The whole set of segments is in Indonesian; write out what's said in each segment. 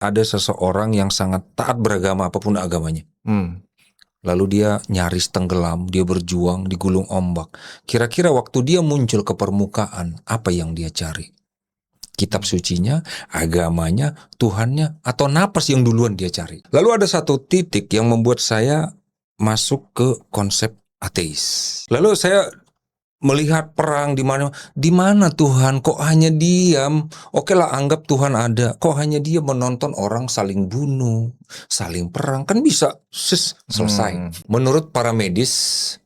ada seseorang yang sangat taat beragama apapun agamanya. Lalu dia nyaris tenggelam, dia berjuang di gulung ombak. Kira-kira waktu dia muncul ke permukaan, apa yang dia cari? Kitab sucinya, agamanya, Tuhannya, atau napas yang duluan dia cari? Lalu ada satu titik yang membuat saya masuk ke konsep ateis. Lalu saya melihat perang di mana Tuhan kok hanya diam? Oke lah, anggap Tuhan ada, kok hanya dia menonton orang saling bunuh, saling perang, kan bisa selesai. Menurut para medis,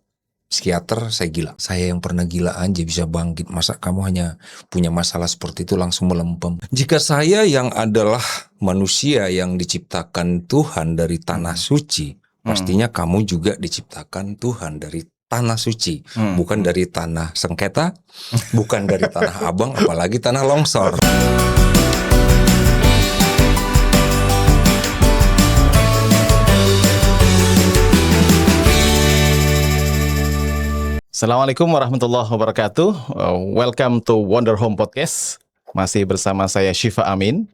psikiater, saya gila. Saya yang pernah gila aja bisa bangkit. Masa kamu hanya punya masalah seperti itu langsung melempem? Jika saya yang adalah manusia yang diciptakan Tuhan dari tanah suci, pastinya kamu juga diciptakan Tuhan dari tanah suci, bukan dari tanah sengketa, bukan dari tanah abang, apalagi tanah longsor. Assalamualaikum warahmatullahi wabarakatuh. Welcome to Wonder Home Podcast. Masih bersama saya Syifa Amin.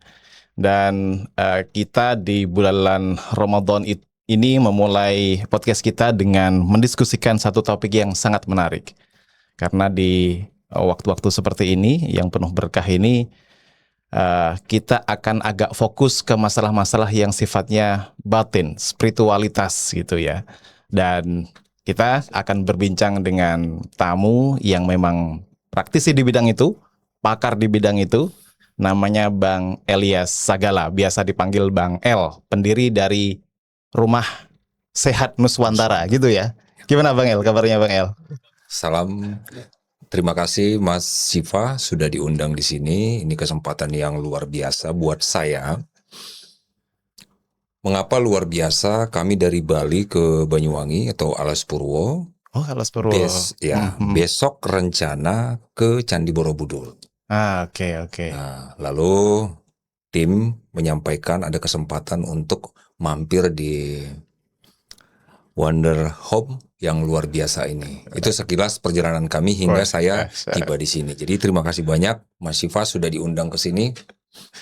Dan kita di bulan Ramadan ini memulai podcast kita dengan mendiskusikan satu topik yang sangat menarik. Karena di waktu-waktu seperti ini, yang penuh berkah ini, kita akan agak fokus ke masalah-masalah yang sifatnya batin, spiritualitas gitu ya. Dan kita akan berbincang dengan tamu yang memang praktisi di bidang itu, pakar di bidang itu, namanya Bang Elias Sagala, biasa dipanggil Bang El, pendiri dari Rumah Sehat Nuswantara gitu ya. Gimana Bang El, kabarnya Bang El? Salam, terima kasih Mas Syifa sudah diundang di sini. Ini kesempatan yang luar biasa buat saya. Mengapa luar biasa? Kami dari Bali ke Banyuwangi atau Alas Purwo. Oh, Alas Purwo. Besok rencana ke Candi Borobudur. Oke. Nah, lalu tim menyampaikan ada kesempatan untuk mampir di Wonder Home yang luar biasa ini. Itu sekilas perjalanan kami hingga saya tiba di sini. Jadi terima kasih banyak Mas Syifa sudah diundang ke sini.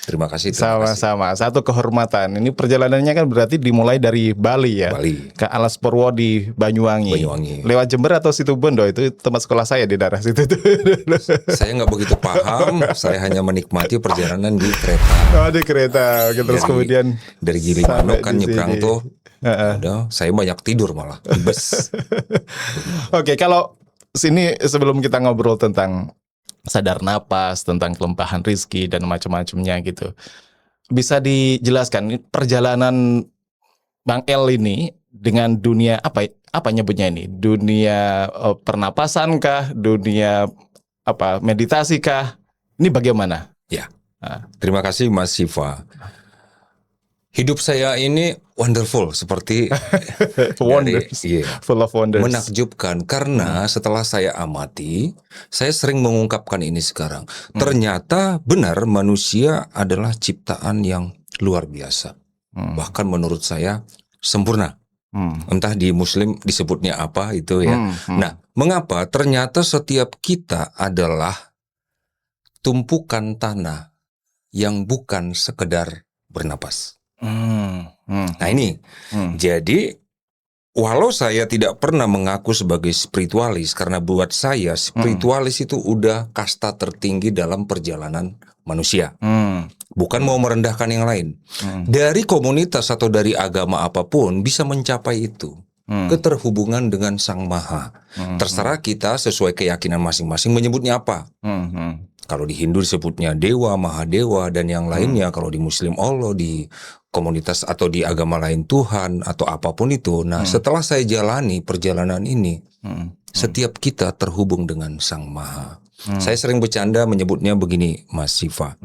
Terima kasih. Sama-sama. Satu kehormatan. Ini perjalanannya kan berarti dimulai dari Bali ya. Bali. Ke Alas Purwo di Banyuwangi. Lewat Jember atau Situbondo, itu tempat sekolah saya di daerah situ. Saya nggak begitu paham. Saya hanya menikmati perjalanan di kereta. Oh, di kereta. Terus kemudian dari Gilimanuk kan nyebrang tuh. Saya banyak tidur malah di bus. Oke, kalau sini sebelum kita ngobrol tentang sadar napas, tentang kelimpahan rizki dan macam-macamnya gitu, bisa dijelaskan perjalanan Bang El ini dengan dunia apa nyebutnya ini? Dunia pernapasan kah? Dunia meditasi kah? Ini bagaimana? Ya. Terima kasih Mas Syifa. Hidup saya ini wonderful, seperti full of wonders. Menakjubkan karena setelah saya amati, saya sering mengungkapkan ini sekarang. Ternyata benar manusia adalah ciptaan yang luar biasa. Bahkan menurut saya sempurna. Entah di Muslim disebutnya apa itu ya. Nah, mengapa ternyata setiap kita adalah tumpukan tanah yang bukan sekedar bernapas. Nah ini, jadi walau saya tidak pernah mengaku sebagai spiritualis, karena buat saya spiritualis itu udah kasta tertinggi dalam perjalanan manusia. Bukan mau merendahkan yang lain. Dari komunitas atau dari agama apapun bisa mencapai itu. Keterhubungan dengan Sang Maha. Terserah kita sesuai keyakinan masing-masing menyebutnya apa. Kalau di Hindu disebutnya Dewa, Mahadewa, dan yang lainnya. Kalau di Muslim Allah, di komunitas atau di agama lain Tuhan, atau apapun itu. Nah, setelah saya jalani perjalanan ini, setiap kita terhubung dengan Sang Maha. Saya sering bercanda menyebutnya begini, Mas Syifa.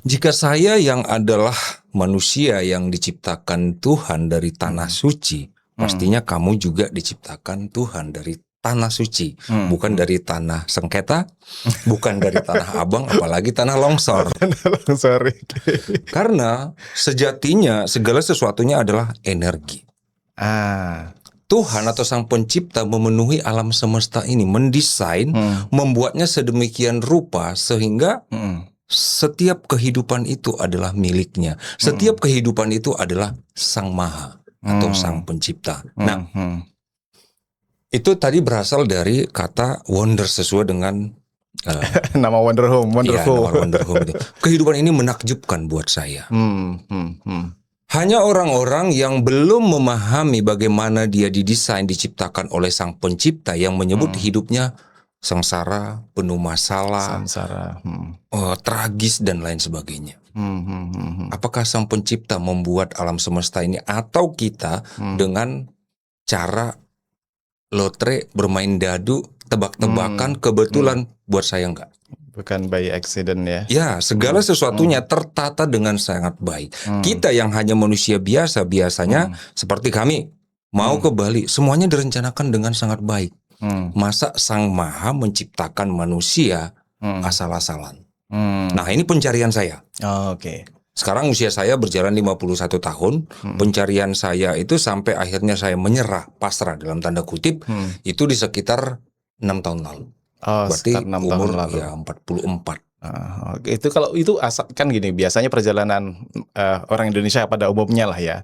Jika saya yang adalah manusia yang diciptakan Tuhan dari tanah suci, pastinya kamu juga diciptakan Tuhan dari tanah suci, bukan dari tanah sengketa, bukan dari tanah abang, apalagi tanah longsor. Karena sejatinya segala sesuatunya adalah energi. Tuhan atau Sang Pencipta memenuhi alam semesta ini, mendesain, membuatnya sedemikian rupa sehingga setiap kehidupan itu adalah miliknya. Setiap kehidupan itu adalah Sang Maha atau Sang Pencipta. Nah, itu tadi berasal dari kata wonder sesuai dengan Nama Wonder Home, iya, wonderful. nama Wonder Home itu. Kehidupan ini menakjubkan buat saya. Hanya orang-orang yang belum memahami bagaimana dia didesain, diciptakan oleh Sang Pencipta yang menyebut hidupnya sengsara, penuh masalah, Samsara. tragis dan lain sebagainya. Apakah Sang Pencipta membuat alam semesta ini atau kita dengan cara lotre, bermain dadu, tebak-tebakan, kebetulan buat saya enggak. Bukan by accident ya. Ya, segala sesuatunya tertata dengan sangat baik. Kita yang hanya manusia biasa, biasanya seperti kami, mau ke Bali, semuanya direncanakan dengan sangat baik. Masa Sang Maha menciptakan manusia asal-asalan? Nah, ini pencarian saya. Oke. Sekarang usia saya berjalan 51 tahun. Pencarian saya itu sampai akhirnya saya menyerah, pasrah dalam tanda kutip, itu di sekitar 6 tahun lalu. Berarti sekitar 6 tahun umur lalu. ya 44. Oke, itu kalau itu kan gini, biasanya perjalanan orang Indonesia pada umumnya lah ya.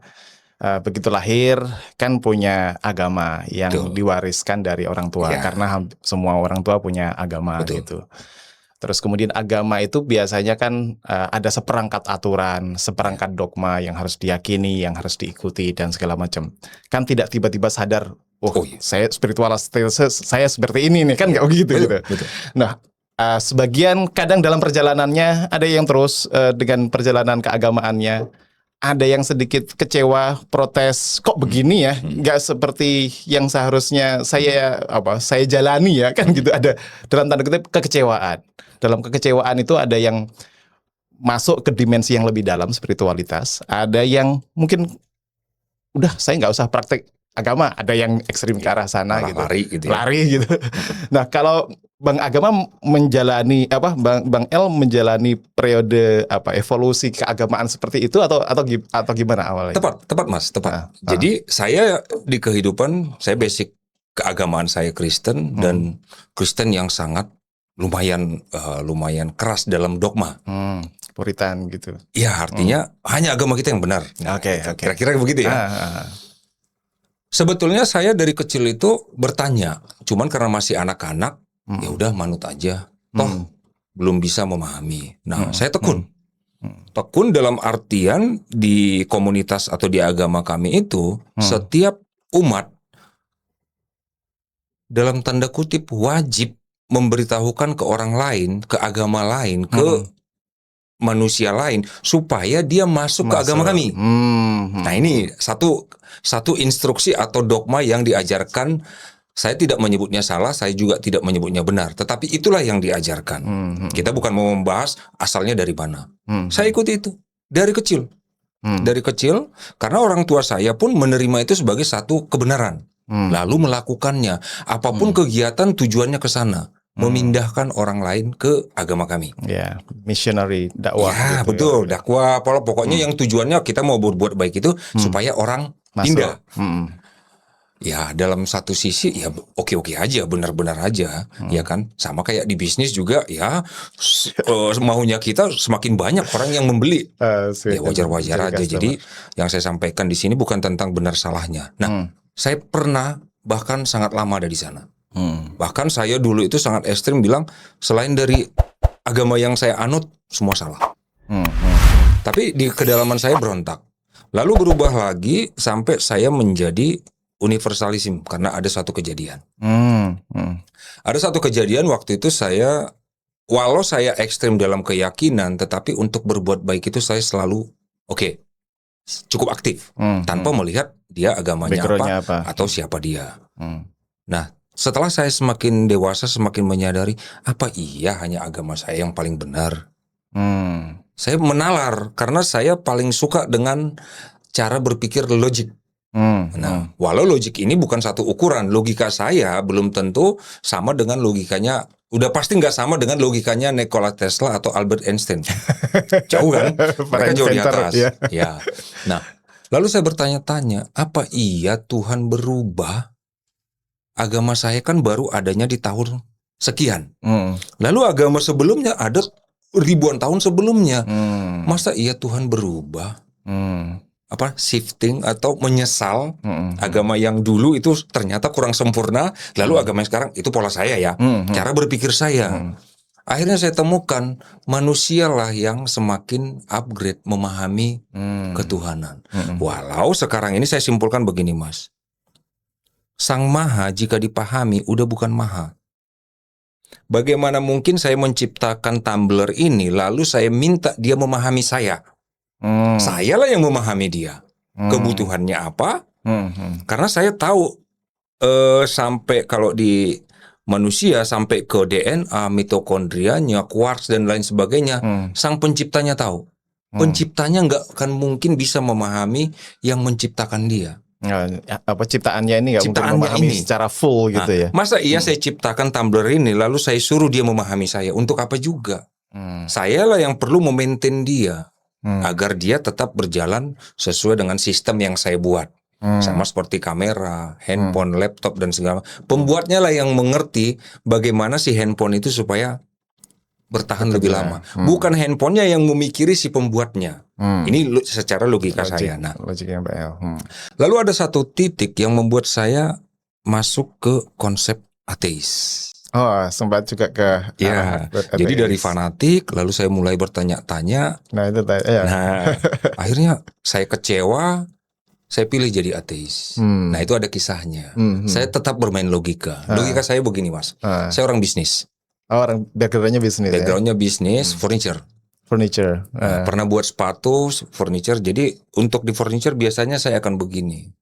Begitu lahir kan punya agama yang Betul. diwariskan dari orang tua, Ya. karena semua orang tua punya agama. Betul. Gitu. Terus kemudian agama itu biasanya kan ada seperangkat aturan, seperangkat dogma yang harus diyakini, yang harus diikuti dan segala macam. Kan tidak tiba-tiba sadar, iya. saya spiritualitas saya seperti ini nih, kan nggak begitu gitu. Betul. Nah, sebagian kadang dalam perjalanannya ada yang terus dengan perjalanan keagamaannya, ada yang sedikit kecewa, protes, kok begini ya, nggak seperti yang seharusnya saya jalani ya, kan gitu. Ada dalam tanda kutip kekecewaan. Dalam kekecewaan itu ada yang masuk ke dimensi yang lebih dalam spiritualitas, ada yang mungkin udah saya nggak usah praktek agama, ada yang ekstrim ke arah sana gitu. Lari gitu ya. Lari gitu. Nah, kalau Bang Agama menjalani Bang El menjalani periode evolusi keagamaan seperti itu atau gimana awalnya? Tepat Mas, tepat. Jadi saya di kehidupan saya basic keagamaan saya Kristen dan Kristen yang sangat lumayan keras dalam dogma. Puritan gitu. Ya, artinya hanya agama kita yang benar. Oke. Kira-kira begitu ya. Sebetulnya saya dari kecil itu bertanya, cuman karena masih anak-anak, ya udah manut aja. Toh belum bisa memahami. Nah, saya tekun. Tekun dalam artian di komunitas atau di agama kami itu setiap umat dalam tanda kutip wajib memberitahukan ke orang lain, ke agama lain, ke manusia lain supaya dia masuk ke agama kami. Nah, ini satu instruksi atau dogma yang diajarkan. Saya tidak menyebutnya salah, saya juga tidak menyebutnya benar, tetapi itulah yang diajarkan. Kita bukan mau membahas asalnya dari mana. Saya ikuti itu dari kecil. Dari kecil, karena orang tua saya pun menerima itu sebagai satu kebenaran. Lalu melakukannya. Apapun kegiatan tujuannya ke sana. Memindahkan orang lain ke agama kami. Ya, missionary, dakwah. Ya, gitu, betul, dakwah. Pokoknya yang tujuannya kita mau berbuat baik itu supaya orang pindah. Ya, dalam satu sisi ya oke-oke aja, benar-benar aja, ya kan. Sama kayak di bisnis juga ya, maunya kita semakin banyak orang yang membeli. Ya wajar-wajar aja. Jadi yang saya sampaikan di sini bukan tentang benar salahnya. Nah, saya pernah bahkan sangat lama ada di sana. Bahkan saya dulu itu sangat ekstrim bilang selain dari agama yang saya anut semua salah. Tapi di kedalaman saya berontak. Lalu berubah lagi sampai saya menjadi universalism karena ada satu kejadian. Ada satu kejadian waktu itu walau saya ekstrim dalam keyakinan, tetapi untuk berbuat baik itu saya selalu cukup aktif tanpa melihat dia agamanya apa atau siapa dia. Nah, setelah saya semakin dewasa, semakin menyadari apa iya hanya agama saya yang paling benar. Saya menalar karena saya paling suka dengan cara berpikir logik. Nah, walau logik ini bukan satu ukuran, logika saya belum tentu sama dengan logikanya, udah pasti nggak sama dengan logikanya Nikola Tesla atau Albert Einstein. Jauh kan? Mereka jauh di atas. Ya. Nah, lalu saya bertanya-tanya, apa iya Tuhan berubah? Agama saya kan baru adanya di tahun sekian. Lalu agama sebelumnya ada ribuan tahun sebelumnya. Hmm. Masa iya Tuhan berubah? Hmm. Shifting atau menyesal agama yang dulu itu ternyata kurang sempurna, lalu agama yang sekarang itu pola saya ya, cara berpikir saya. Akhirnya saya temukan manusialah yang semakin upgrade memahami ketuhanan. Walau sekarang ini saya simpulkan begini Mas, Sang Maha jika dipahami udah bukan Maha. Bagaimana mungkin saya menciptakan tumbler ini lalu saya minta dia memahami saya? Sayalah yang memahami dia. Kebutuhannya apa? Karena saya tahu sampai kalau di manusia sampai ke DNA, mitokondrianya, quarks dan lain sebagainya, sang penciptanya tahu. Penciptanya nggak akan mungkin bisa memahami yang menciptakan dia. Apa ciptaannya ini nggak mungkin Ciptaannya memahami ini. secara full gitu ya? Masa iya saya ciptakan tumbler ini lalu saya suruh dia memahami saya? Untuk apa juga? Sayalah yang perlu memaintain dia agar dia tetap berjalan sesuai dengan sistem yang saya buat. Sama seperti kamera, handphone, laptop dan segala. Pembuatnya lah yang mengerti bagaimana si handphone itu supaya bertahan lebih lama. Bukan handphonenya yang memikiri si pembuatnya. Ini secara logika saya. Nah, logiknya Mbak El. Lalu ada satu titik yang membuat saya masuk ke konsep ateis. Oh, sempat juga ke Ya, jadi dari fanatik, lalu saya mulai bertanya-tanya. Nah, itu ya. Nah, akhirnya saya kecewa, saya pilih jadi ateis. Nah, itu ada kisahnya. Saya tetap bermain logika. Logika saya begini, Mas. Saya orang bisnis. Oh, orang backgroundnya bisnis. Backgroundnya bisnis, furniture. Nah, pernah buat sepatu, furniture. Jadi untuk di furniture biasanya saya akan begini.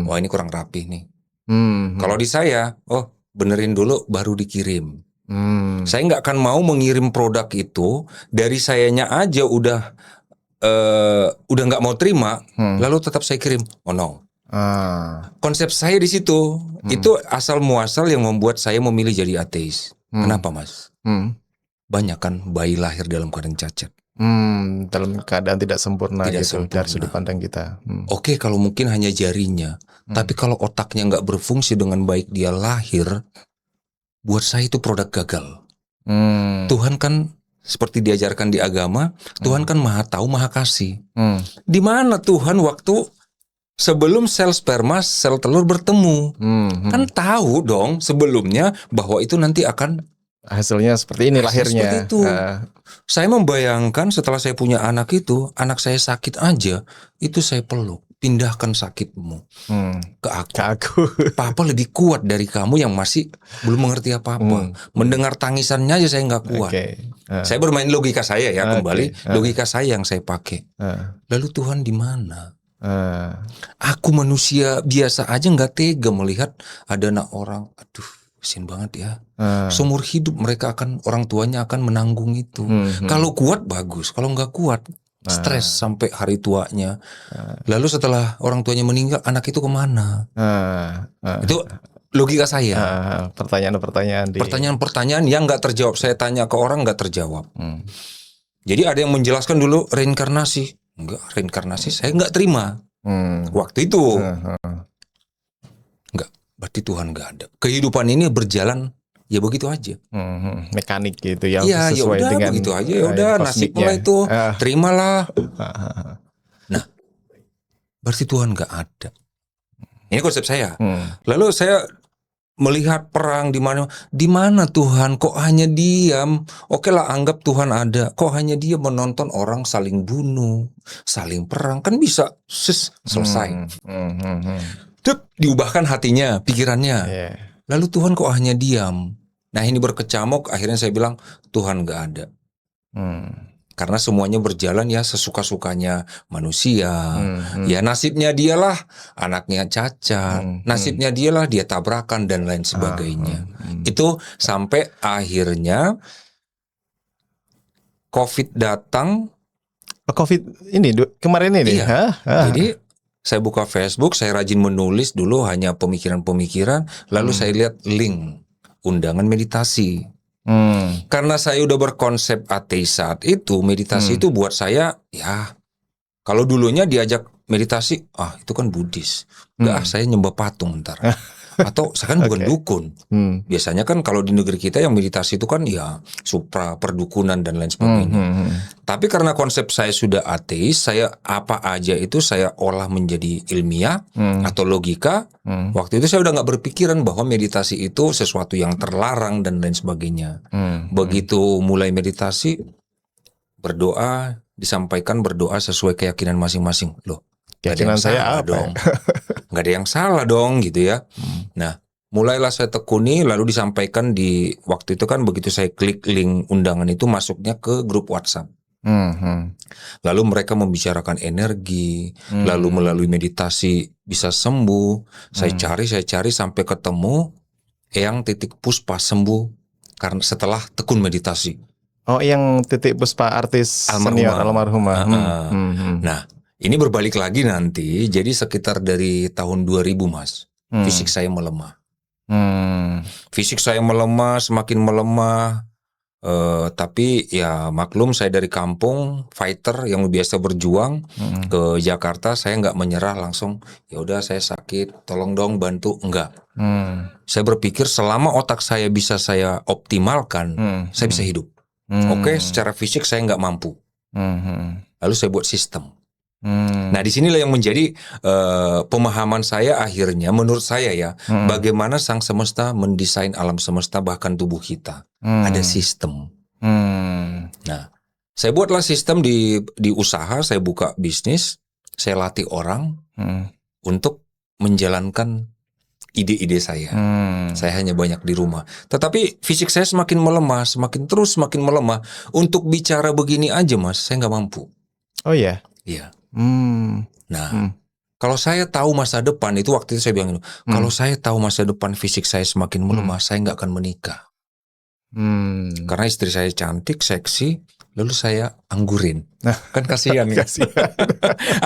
Wah, ini kurang rapih nih. Kalau di saya, benerin dulu baru dikirim. Saya nggak akan mau mengirim produk itu dari sayanya aja udah nggak mau terima, lalu tetap saya kirim. Oh no. Konsep saya di situ itu asal muasal yang membuat saya memilih jadi ateis. Kenapa Mas? Banyak kan bayi lahir dalam keadaan cacat. Dalam keadaan tidak sempurna Tidak gitu sempurna. dari sudut pandang kita. Oke, kalau mungkin hanya jarinya, tapi kalau otaknya nggak berfungsi dengan baik dia lahir, buat saya itu produk gagal. Tuhan kan seperti diajarkan di agama, Tuhan kan maha tahu, maha kasih. Di mana Tuhan waktu sebelum sel sperma, sel telur bertemu? Kan tahu dong sebelumnya bahwa itu nanti akan hasilnya seperti ini lahirnya. Seperti itu. Saya membayangkan setelah saya punya anak itu, anak saya sakit aja, itu saya peluk. Pindahkan sakitmu ke aku. Papa lebih kuat dari kamu yang masih belum mengerti apa-apa. Mendengar tangisannya aja saya nggak kuat. Saya bermain logika saya ya kembali. Logika saya yang saya pakai. Lalu Tuhan di mana? Aku manusia biasa aja nggak tega melihat ada anak orang. Aduh, kasian banget ya. Seumur hidup mereka orang tuanya akan menanggung itu. Kalau kuat bagus, kalau nggak kuat stres sampai hari tuanya. Lalu setelah orang tuanya meninggal, anak itu kemana? Itu logika saya. Pertanyaan-pertanyaan yang nggak terjawab. Saya tanya ke orang nggak terjawab. Jadi ada yang menjelaskan dulu reinkarnasi. Enggak, reinkarnasi saya nggak terima. Waktu itu. Enggak, berarti Tuhan nggak ada. Kehidupan ini berjalan ya begitu aja. Mekanik gitu ya. Iya, ya udah dengan begitu aja. Ya udah nasibnya itu terimalah. Nah, berarti Tuhan nggak ada. Ini konsep saya. Lalu saya melihat perang di mana Tuhan kok hanya diam. Oke lah, anggap Tuhan ada. Kok hanya dia menonton orang saling bunuh, saling perang, kan bisa selesai. Diubahkan hatinya, pikirannya. Lalu Tuhan kok hanya diam. Nah ini berkecamuk, akhirnya saya bilang Tuhan gak ada. Karena semuanya berjalan ya sesuka-sukanya manusia. Ya nasibnya dialah anaknya cacat. Nasibnya dialah dia tabrakan dan lain sebagainya. Itu sampai akhirnya COVID datang. COVID ini kemarin ini? Iya. Jadi saya buka Facebook, saya rajin menulis dulu hanya pemikiran-pemikiran. Lalu saya lihat link undangan meditasi. Karena saya udah berkonsep ateis saat itu, meditasi itu buat saya ya kalau dulunya diajak meditasi, itu kan Buddhis. Enggak, saya nyembah patung ntar. Atau saya kan bukan Oke. dukun. Biasanya kan kalau di negeri kita yang meditasi itu kan ya supra perdukunan dan lain sebagainya. Tapi karena konsep saya sudah ateis, saya apa aja itu saya olah menjadi ilmiah atau logika. Waktu itu saya udah nggak berpikiran bahwa meditasi itu sesuatu yang terlarang dan lain sebagainya. Begitu mulai meditasi, berdoa, disampaikan berdoa sesuai keyakinan masing-masing. Loh, nggak ada yang Keyakinan saya salah apa? dong. Nggak ada yang salah dong gitu ya. Nah, mulailah saya tekuni, lalu disampaikan di waktu itu kan begitu saya klik link undangan itu masuknya ke grup WhatsApp. Lalu mereka membicarakan energi, lalu melalui meditasi bisa sembuh. Saya cari sampai ketemu Eyang Titik Puspa sembuh karena setelah tekun meditasi. Oh, yang Titik Puspa artis senior almarhumah. Nah, ini berbalik lagi nanti, jadi sekitar dari tahun 2000 Mas, fisik saya melemah. Fisik saya melemah, semakin melemah. Tapi ya maklum saya dari kampung, fighter yang biasa berjuang ke Jakarta, saya nggak menyerah langsung. Ya udah saya sakit, tolong dong bantu, enggak. Saya berpikir selama otak saya bisa saya optimalkan, saya bisa hidup. Oke, secara fisik saya nggak mampu. Lalu saya buat sistem. Nah, disinilah yang menjadi pemahaman saya akhirnya, menurut saya ya, bagaimana sang semesta mendesain alam semesta bahkan tubuh kita. Ada sistem. Nah, saya buatlah sistem di usaha, saya buka bisnis, saya latih orang untuk menjalankan ide-ide saya. Saya hanya banyak di rumah. Tetapi fisik saya semakin melemah, semakin melemah. Untuk bicara begini aja Mas, saya nggak mampu. Oh ya? Iya. Nah, kalau saya tahu masa depan, itu waktu itu saya bilang, kalau saya tahu masa depan fisik saya semakin melemah, saya nggak akan menikah. Karena istri saya cantik, seksi, lalu saya anggurin. Kan kasihan ya.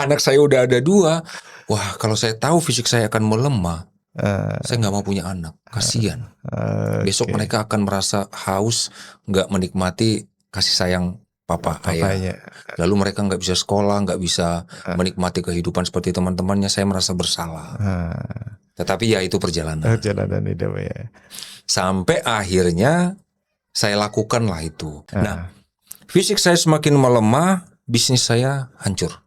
Anak saya udah ada 2. Wah, kalau saya tahu fisik saya akan melemah, saya nggak mau punya anak, kasihan. Besok mereka akan merasa haus, nggak menikmati kasih sayang papa ayah. Lalu mereka nggak bisa sekolah, nggak bisa menikmati kehidupan seperti teman-temannya. Saya merasa bersalah. Tetapi ya itu perjalanan. Perjalanan hidup ya. Sampai akhirnya saya lakukanlah itu. Nah, fisik saya semakin melemah, bisnis saya hancur.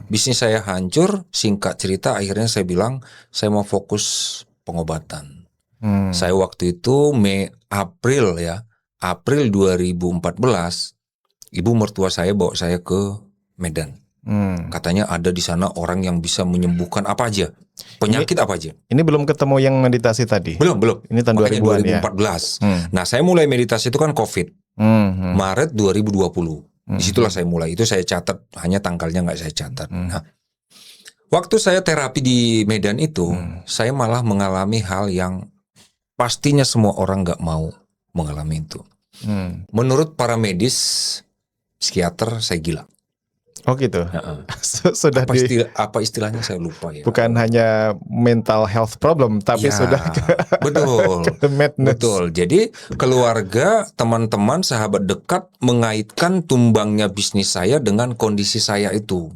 Bisnis saya hancur, singkat cerita akhirnya saya bilang saya mau fokus pengobatan. Saya waktu itu April 2014, ibu mertua saya bawa saya ke Medan. Katanya ada di sana orang yang bisa menyembuhkan apa aja, penyakit apa aja. Ini belum ketemu yang meditasi tadi? Belum. Ini tahun 2000-an 2014. Nah, saya mulai meditasi itu kan COVID. Maret 2020. Disitulah saya mulai. Itu saya catat, hanya tanggalnya nggak saya catat. Nah, waktu saya terapi di Medan itu, saya malah mengalami hal yang pastinya semua orang nggak mau mengalami itu. Menurut para medis, psikiater, saya gila. Oh gitu. Sudah apa istilahnya saya lupa ya. Bukan hanya mental health problem, tapi ya, sudah betul. ke madness. Betul. Jadi keluarga, teman-teman, sahabat dekat mengaitkan tumbangnya bisnis saya dengan kondisi saya itu.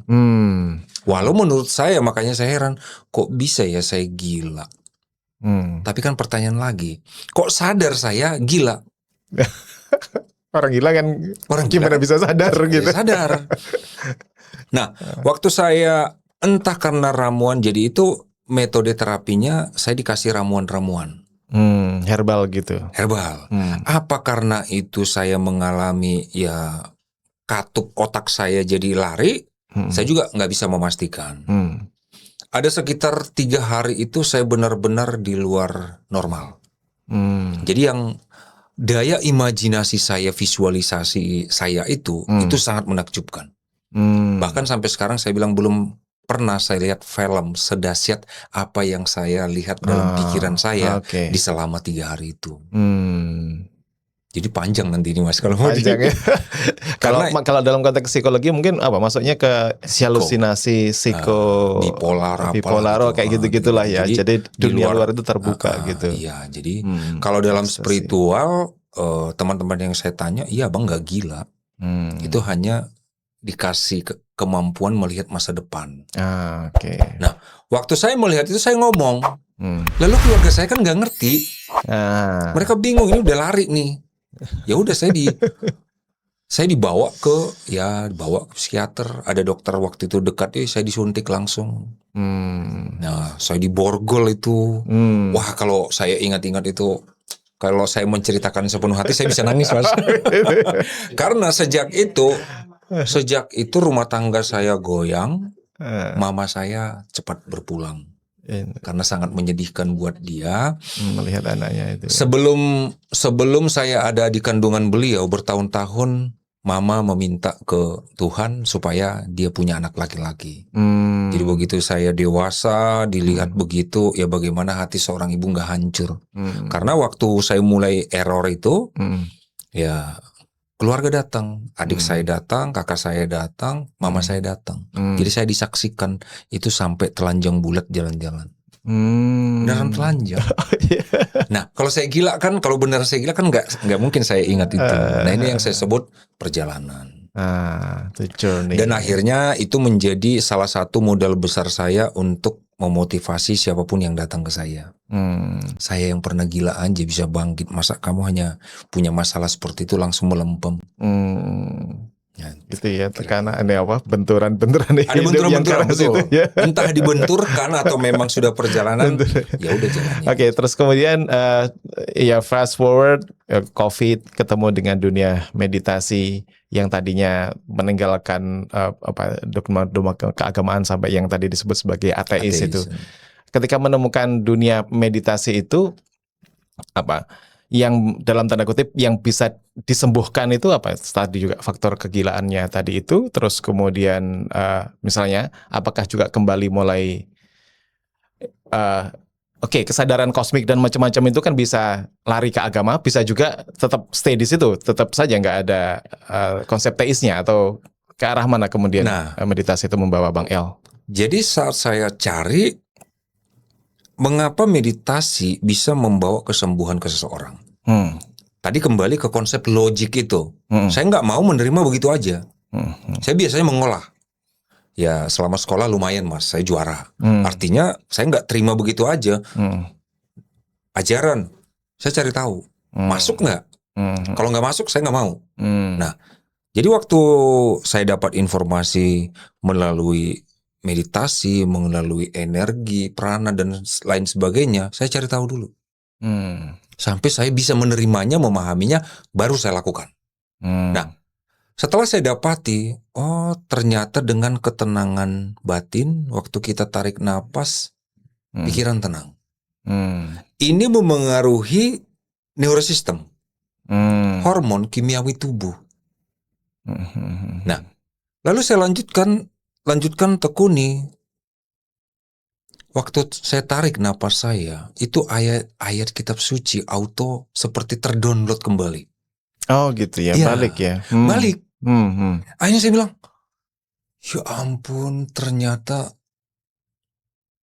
Walau menurut saya, makanya saya heran, kok bisa ya saya gila. Tapi kan pertanyaan lagi, kok sadar saya gila? Orang gila kan gimana bisa sadar gitu. Sadar. Nah, waktu saya entah karena ramuan, jadi itu metode terapinya saya dikasih ramuan-ramuan. Herbal gitu. Herbal. Apa karena itu saya mengalami ya katup otak saya jadi lari? Saya juga nggak bisa memastikan. Ada sekitar 3 hari itu saya benar-benar di luar normal. Jadi yang daya imajinasi saya, visualisasi saya itu sangat menakjubkan. Bahkan sampai sekarang saya bilang belum pernah saya lihat film sedahsyat apa yang saya lihat dalam pikiran saya di selama 3 hari itu. Jadi panjang nanti ini Mas kalau mau panjang ya. Kalau dalam konteks psikologi mungkin apa? Maksudnya ke halusinasi, bipolar kayak gitu-gitulah ya. Jadi dunia luar itu terbuka gitu. Iya, jadi kalau dalam spiritual teman-teman yang saya tanya, iya Bang nggak gila. Itu hanya dikasih kemampuan melihat masa depan. Oke. Nah, waktu saya melihat itu saya ngomong, Lalu keluarga saya kan nggak ngerti. Ah. Mereka bingung, ini udah lari nih. Ya udah saya dibawa ke psikiater. Ada dokter waktu itu dekat, saya disuntik langsung. Nah, saya diborgol itu. Wah, kalau saya ingat-ingat itu, kalau saya menceritakan sepenuh hati, saya bisa nangis, Mas. Karena sejak itu rumah tangga saya goyang, mama saya cepat berpulang. Karena sangat menyedihkan buat dia. Melihat anaknya itu. Sebelum saya ada di kandungan beliau bertahun-tahun, mama meminta ke Tuhan supaya dia punya anak laki-laki. Jadi begitu saya dewasa, dilihat begitu, ya bagaimana hati seorang ibu nggak hancur. Karena waktu saya mulai error itu, ya keluarga datang, adik saya datang, kakak saya datang, mama saya datang. Jadi saya disaksikan itu sampai telanjang bulat jalan-jalan. Beneran telanjang. Nah, kalau saya gila kan, kalau benar saya gila kan nggak mungkin saya ingat itu. Nah, ini yang saya sebut perjalanan. Itu journey. Dan akhirnya itu menjadi salah satu modal besar saya untuk memotivasi siapapun yang datang ke saya. Saya yang pernah gila aja bisa bangkit. Masa kamu hanya punya masalah seperti itu langsung melempem? Ya, gitu ya, tekanan benturan-benturan ada benturan-benturan betul. Ya. Entah dibenturkan atau memang sudah perjalanan, ya udah jalannya. Oke, terus kemudian ya fast forward COVID, ketemu dengan dunia meditasi yang tadinya meninggalkan dogma keagamaan sampai yang tadi disebut sebagai ateis itu. Ketika menemukan dunia meditasi itu yang dalam tanda kutip yang bisa disembuhkan itu apa? Tadi juga faktor kegilaannya tadi itu, terus kemudian misalnya apakah juga kembali mulai kesadaran kosmik dan macam-macam itu kan bisa lari ke agama, bisa juga tetap stay di situ, tetap saja nggak ada konsep teisnya, atau ke arah mana kemudian meditasi itu membawa Bang El? Jadi saat saya cari mengapa meditasi bisa membawa kesembuhan ke seseorang? Tadi kembali ke konsep logik itu. Saya nggak mau menerima begitu aja. Saya biasanya mengolah. Ya selama sekolah lumayan, Mas, saya juara. Artinya saya nggak terima begitu aja. Ajaran, saya cari tahu. Masuk nggak? Kalau nggak masuk, saya nggak mau. Nah, jadi waktu saya dapat informasi melalui meditasi, melalui energi, prana, dan lain sebagainya, saya cari tahu dulu. Sampai saya bisa menerimanya, memahaminya, baru saya lakukan. Nah, setelah saya dapati, ternyata dengan ketenangan batin, waktu kita tarik napas, pikiran tenang. Ini memengaruhi neurosistem, hormon kimiawi tubuh. Nah, lalu saya lanjutkan tekuni. Waktu saya tarik napas saya, itu ayat-ayat kitab suci auto seperti terdownload kembali. Oh gitu ya, balik ya. Balik. Akhirnya saya bilang, ya ampun, ternyata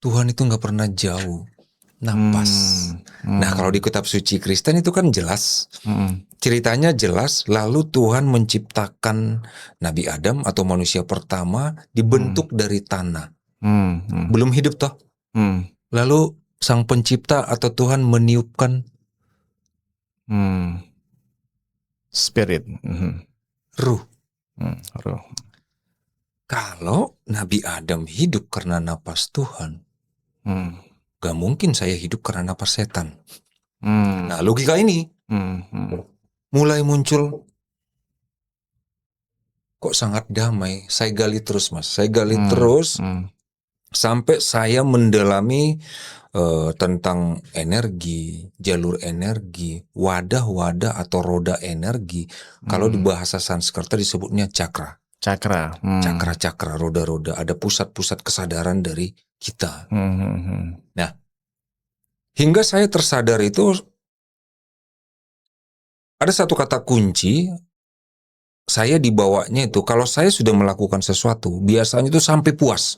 Tuhan itu nggak pernah jauh. Napas. Nah, kalau di kitab suci Kristen itu kan jelas. Ceritanya jelas, lalu Tuhan menciptakan Nabi Adam atau manusia pertama dibentuk dari tanah. Belum hidup toh. Lalu sang pencipta atau Tuhan meniupkan spirit, ruh. Ruh. Kalau Nabi Adam hidup karena napas Tuhan, gak mungkin saya hidup karena napas setan. Nah, logika ini mulai muncul. Kok sangat damai. Saya gali terus, Mas. Saya gali terus sampai saya mendalami tentang energi, jalur energi, wadah-wadah atau roda energi. Kalau di bahasa Sanskerta disebutnya cakra. Cakra-cakra, roda-roda. Ada pusat-pusat kesadaran dari kita. Nah, hingga saya tersadar itu ada satu kata kunci. Saya dibawanya itu, kalau saya sudah melakukan sesuatu, biasanya itu sampai puas.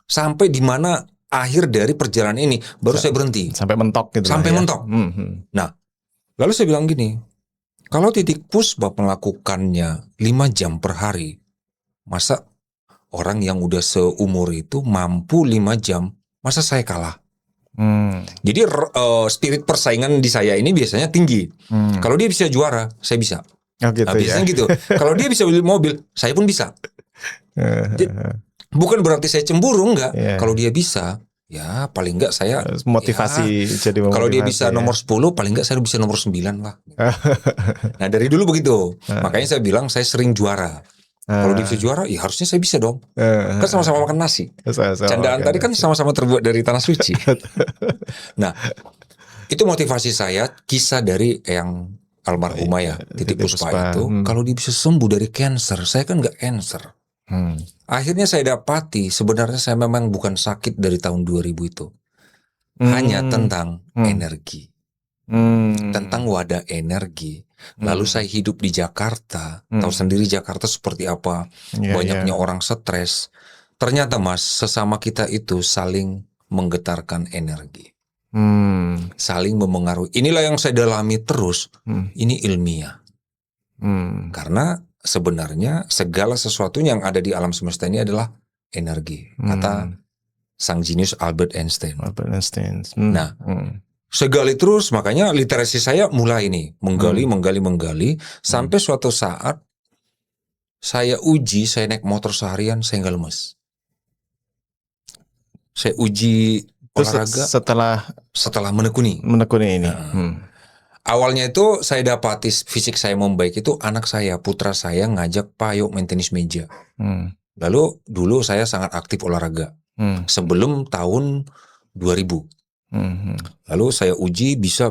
Sampai di mana akhir dari perjalanan ini, baru saya berhenti. Sampai mentok gitu. Sampai mentok. Nah, lalu saya bilang gini, kalau Titik Puspa melakukannya 5 jam per hari, masa orang yang udah seumur itu mampu 5 jam, masa saya kalah? Jadi spirit persaingan di saya ini biasanya tinggi. Kalau dia bisa juara, saya bisa. Oh gitu Nah, biasanya ya. gitu. Kalau dia bisa beli mobil, saya pun bisa. Bukan berarti saya cemburu, enggak. Iya. Kalau dia bisa, ya paling enggak saya Motivasi jadi memotivasi. kalau dia bisa nomor 10, paling enggak saya bisa nomor 9 lah. Nah, dari dulu begitu. Makanya saya bilang saya sering juara. Kalau dia bisa juara, ya harusnya saya bisa dong. Kan sama-sama makan nasi. Candaan tadi kan sama-sama terbuat dari tanah suci. Nah, itu motivasi saya, kisah dari yang almarhumah ya, Titi Puspa itu. Kalau dia bisa sembuh dari cancer, saya kan nggak cancer. Akhirnya saya dapati sebenarnya saya memang bukan sakit dari tahun 2000 itu. Hanya tentang energi. Tentang wadah energi. Lalu saya hidup di Jakarta, tahu sendiri Jakarta seperti apa, banyaknya orang stres. Ternyata Mas, sesama kita itu saling menggetarkan energi, saling memengaruhi. Inilah yang saya dalami terus. Ini ilmiah, karena sebenarnya segala sesuatu yang ada di alam semesta ini adalah energi, kata sang jenius Albert Einstein. Nah, saya gali terus, makanya literasi saya mulai nih menggali sampai suatu saat saya uji, saya naik motor seharian, saya nggak lemes. Saya uji olahraga setelah menekuni ini. Awalnya itu saya dapati fisik saya membaik itu anak saya, putra saya ngajak Pak yuk main tenis meja. Lalu dulu saya sangat aktif olahraga sebelum tahun 2000. Lalu saya uji bisa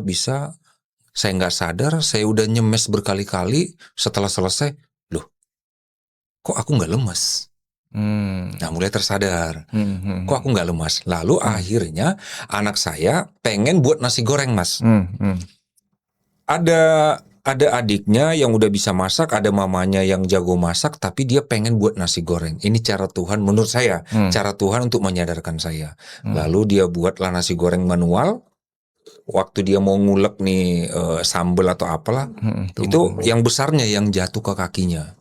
saya nggak sadar saya udah nyemes berkali-kali. Setelah selesai, loh kok aku nggak lemas? Nah mulai tersadar, kok aku nggak lemas? Lalu akhirnya anak saya pengen buat nasi goreng Mas. Ada adiknya yang udah bisa masak, ada mamanya yang jago masak, tapi dia pengen buat nasi goreng. Ini cara Tuhan menurut saya, cara Tuhan untuk menyadarkan saya. Lalu dia buatlah nasi goreng manual. Waktu dia mau ngulek nih sambal atau apalah, itu yang besarnya yang jatuh ke kakinya.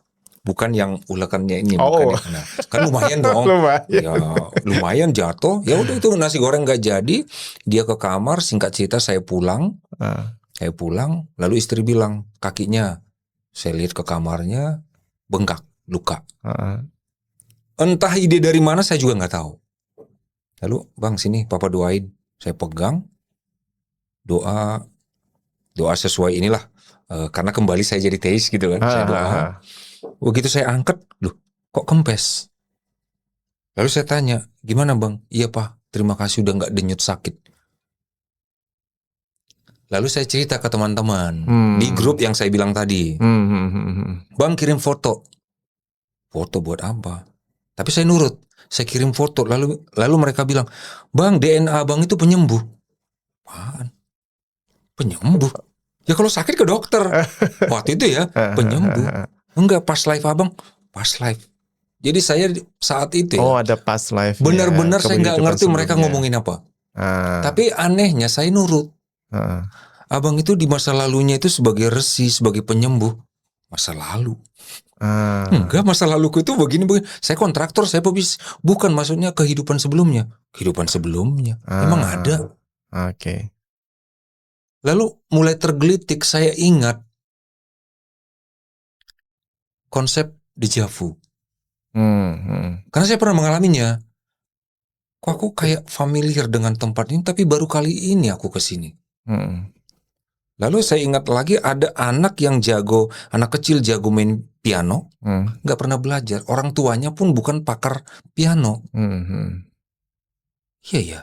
Bukan yang ulekannya ini, nah, kan lumayan dong. Ya lumayan jatuh. Ya udah itu nasi goreng nggak jadi. Dia ke kamar, singkat cerita saya pulang. Lalu istri bilang kakinya, saya lihat ke kamarnya bengkak, luka. Entah ide dari mana saya juga nggak tahu. Lalu bang sini papa doain, saya pegang, doa sesuai inilah, karena kembali saya jadi teis gitu kan. Saya doa. Begitu saya angkat, loh kok kempes. Lalu saya tanya, gimana bang? Iya pak, terima kasih udah nggak denyut sakit. Lalu saya cerita ke teman-teman di grup yang saya bilang tadi. Bang kirim foto. Foto buat apa? Tapi saya nurut. Saya kirim foto. Lalu mereka bilang, bang DNA bang itu penyembuh. Apaan? Penyembuh? Ya kalau sakit ke dokter. Waktu itu ya penyembuh. Enggak, pas live abang. Pas live. Jadi saya saat itu ya, ada pas live. Benar-benar saya nggak ngerti mereka ngomongin apa. Tapi anehnya saya nurut. Abang itu di masa lalunya itu sebagai resi, sebagai penyembuh. Masa lalu. Enggak, masa laluku itu begini. Saya kontraktor, saya pebisnis. Bukan maksudnya kehidupan sebelumnya. Kehidupan sebelumnya. Emang ada. Oke. Lalu mulai tergelitik, saya ingat konsep déjà vu. Karena saya pernah mengalaminya. Kok aku kayak familiar dengan tempat ini, tapi baru kali ini aku kesini. Lalu saya ingat lagi ada anak yang jago, anak kecil jago main piano, nggak pernah belajar. Orang tuanya pun bukan pakar piano. Iya ya,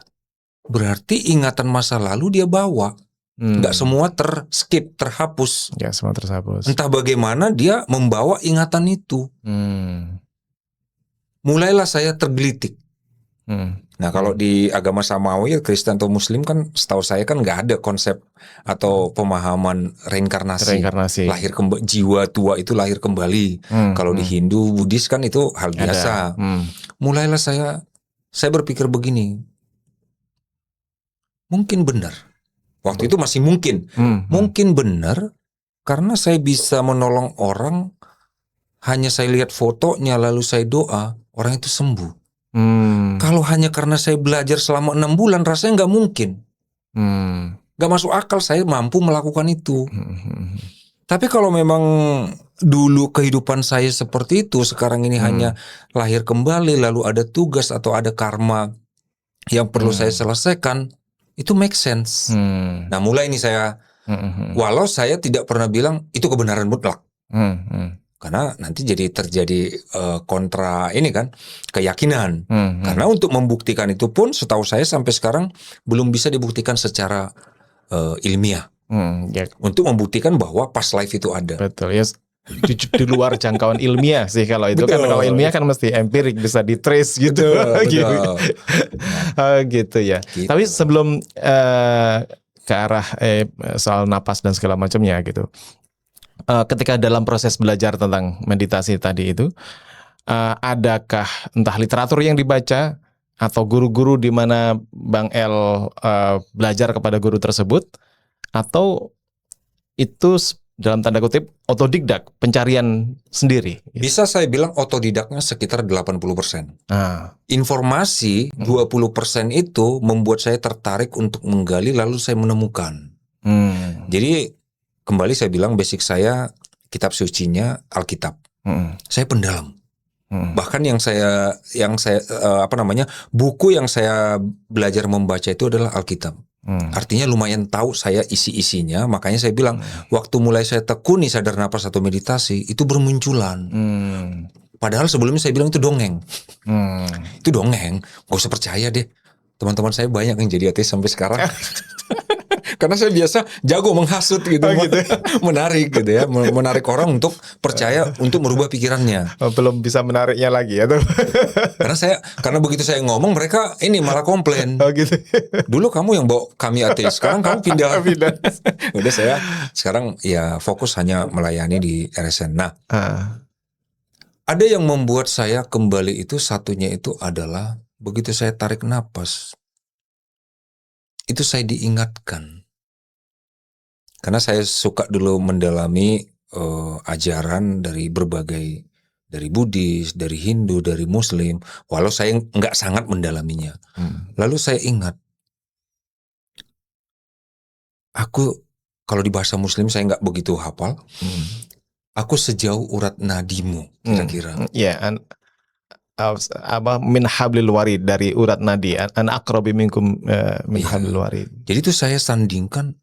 berarti ingatan masa lalu dia bawa. Nggak semua terskip, terhapus. Nggak semua terhapus. Entah bagaimana dia membawa ingatan itu. Mulailah saya tergelitik. Nah kalau di agama Samawi, Kristen atau Muslim kan, setahu saya kan nggak ada konsep atau pemahaman reinkarnasi. Lahir kembali, jiwa tua itu lahir kembali. Kalau di Hindu, Buddhis kan itu hal biasa. Mulailah saya berpikir begini, mungkin benar. Waktu itu masih mungkin, mungkin benar karena saya bisa menolong orang. Hanya saya lihat fotonya lalu saya doa, orang itu sembuh. Kalau hanya karena saya belajar selama 6 bulan, rasanya nggak mungkin. Nggak masuk akal saya mampu melakukan itu. Tapi kalau memang dulu kehidupan saya seperti itu, sekarang ini hanya lahir kembali, lalu ada tugas atau ada karma yang perlu saya selesaikan, itu make sense. Nah, mulai ini saya, walau saya tidak pernah bilang itu kebenaran mutlak. Karena nanti jadi terjadi kontra ini kan, keyakinan. Karena untuk membuktikan itu pun setahu saya sampai sekarang belum bisa dibuktikan secara ilmiah. Ya, Untuk membuktikan bahwa past life itu ada. betul ya. Di luar jangkauan ilmiah sih kalau itu. Kan Betul. kalau ilmiah kan mesti empirik, bisa di trace gitu. Gitu. Gitu ya. Gitu. Tapi sebelum ke arah soal napas dan segala macamnya gitu. Ketika dalam proses belajar tentang meditasi tadi itu, adakah entah literatur yang dibaca atau guru-guru di mana Bang El belajar kepada guru tersebut, atau itu dalam tanda kutip otodidak, pencarian sendiri? Bisa saya bilang otodidaknya sekitar 80%. Informasi 20% itu membuat saya tertarik untuk menggali, lalu saya menemukan. Jadi kembali saya bilang basic saya kitab sucinya Alkitab. Saya pendalam. Bahkan yang saya buku yang saya belajar membaca itu adalah Alkitab. Artinya lumayan tahu saya isi-isinya, makanya saya bilang waktu mulai saya tekuni sadar napas atau meditasi itu bermunculan. Padahal sebelumnya saya bilang itu dongeng. Itu dongeng, nggak usah percaya deh. Teman-teman saya banyak yang jadi ateis sampai sekarang. Karena saya biasa jago menghasut gitu, menarik gitu ya, menarik orang untuk percaya, untuk merubah pikirannya. Belum bisa menariknya lagi ya tuh. Karena begitu saya ngomong mereka ini malah komplain. Gitu. Dulu kamu yang bawa kami ateis, sekarang kamu pindah. Udah saya sekarang ya fokus hanya melayani di RSN. Nah, ada yang membuat saya kembali itu, satunya itu adalah begitu saya tarik napas, itu saya diingatkan. Karena saya suka dulu mendalami ajaran dari berbagai, dari Buddhis, dari Hindu, dari Muslim, walau saya nggak sangat mendalaminya. Lalu saya ingat, aku kalau di bahasa Muslim saya nggak begitu hafal. Aku sejauh urat nadimu, kira-kira. Ya, min hablil warid, dari urat nadi, an aqrabi minkum min hablil warid. Jadi itu saya sandingkan,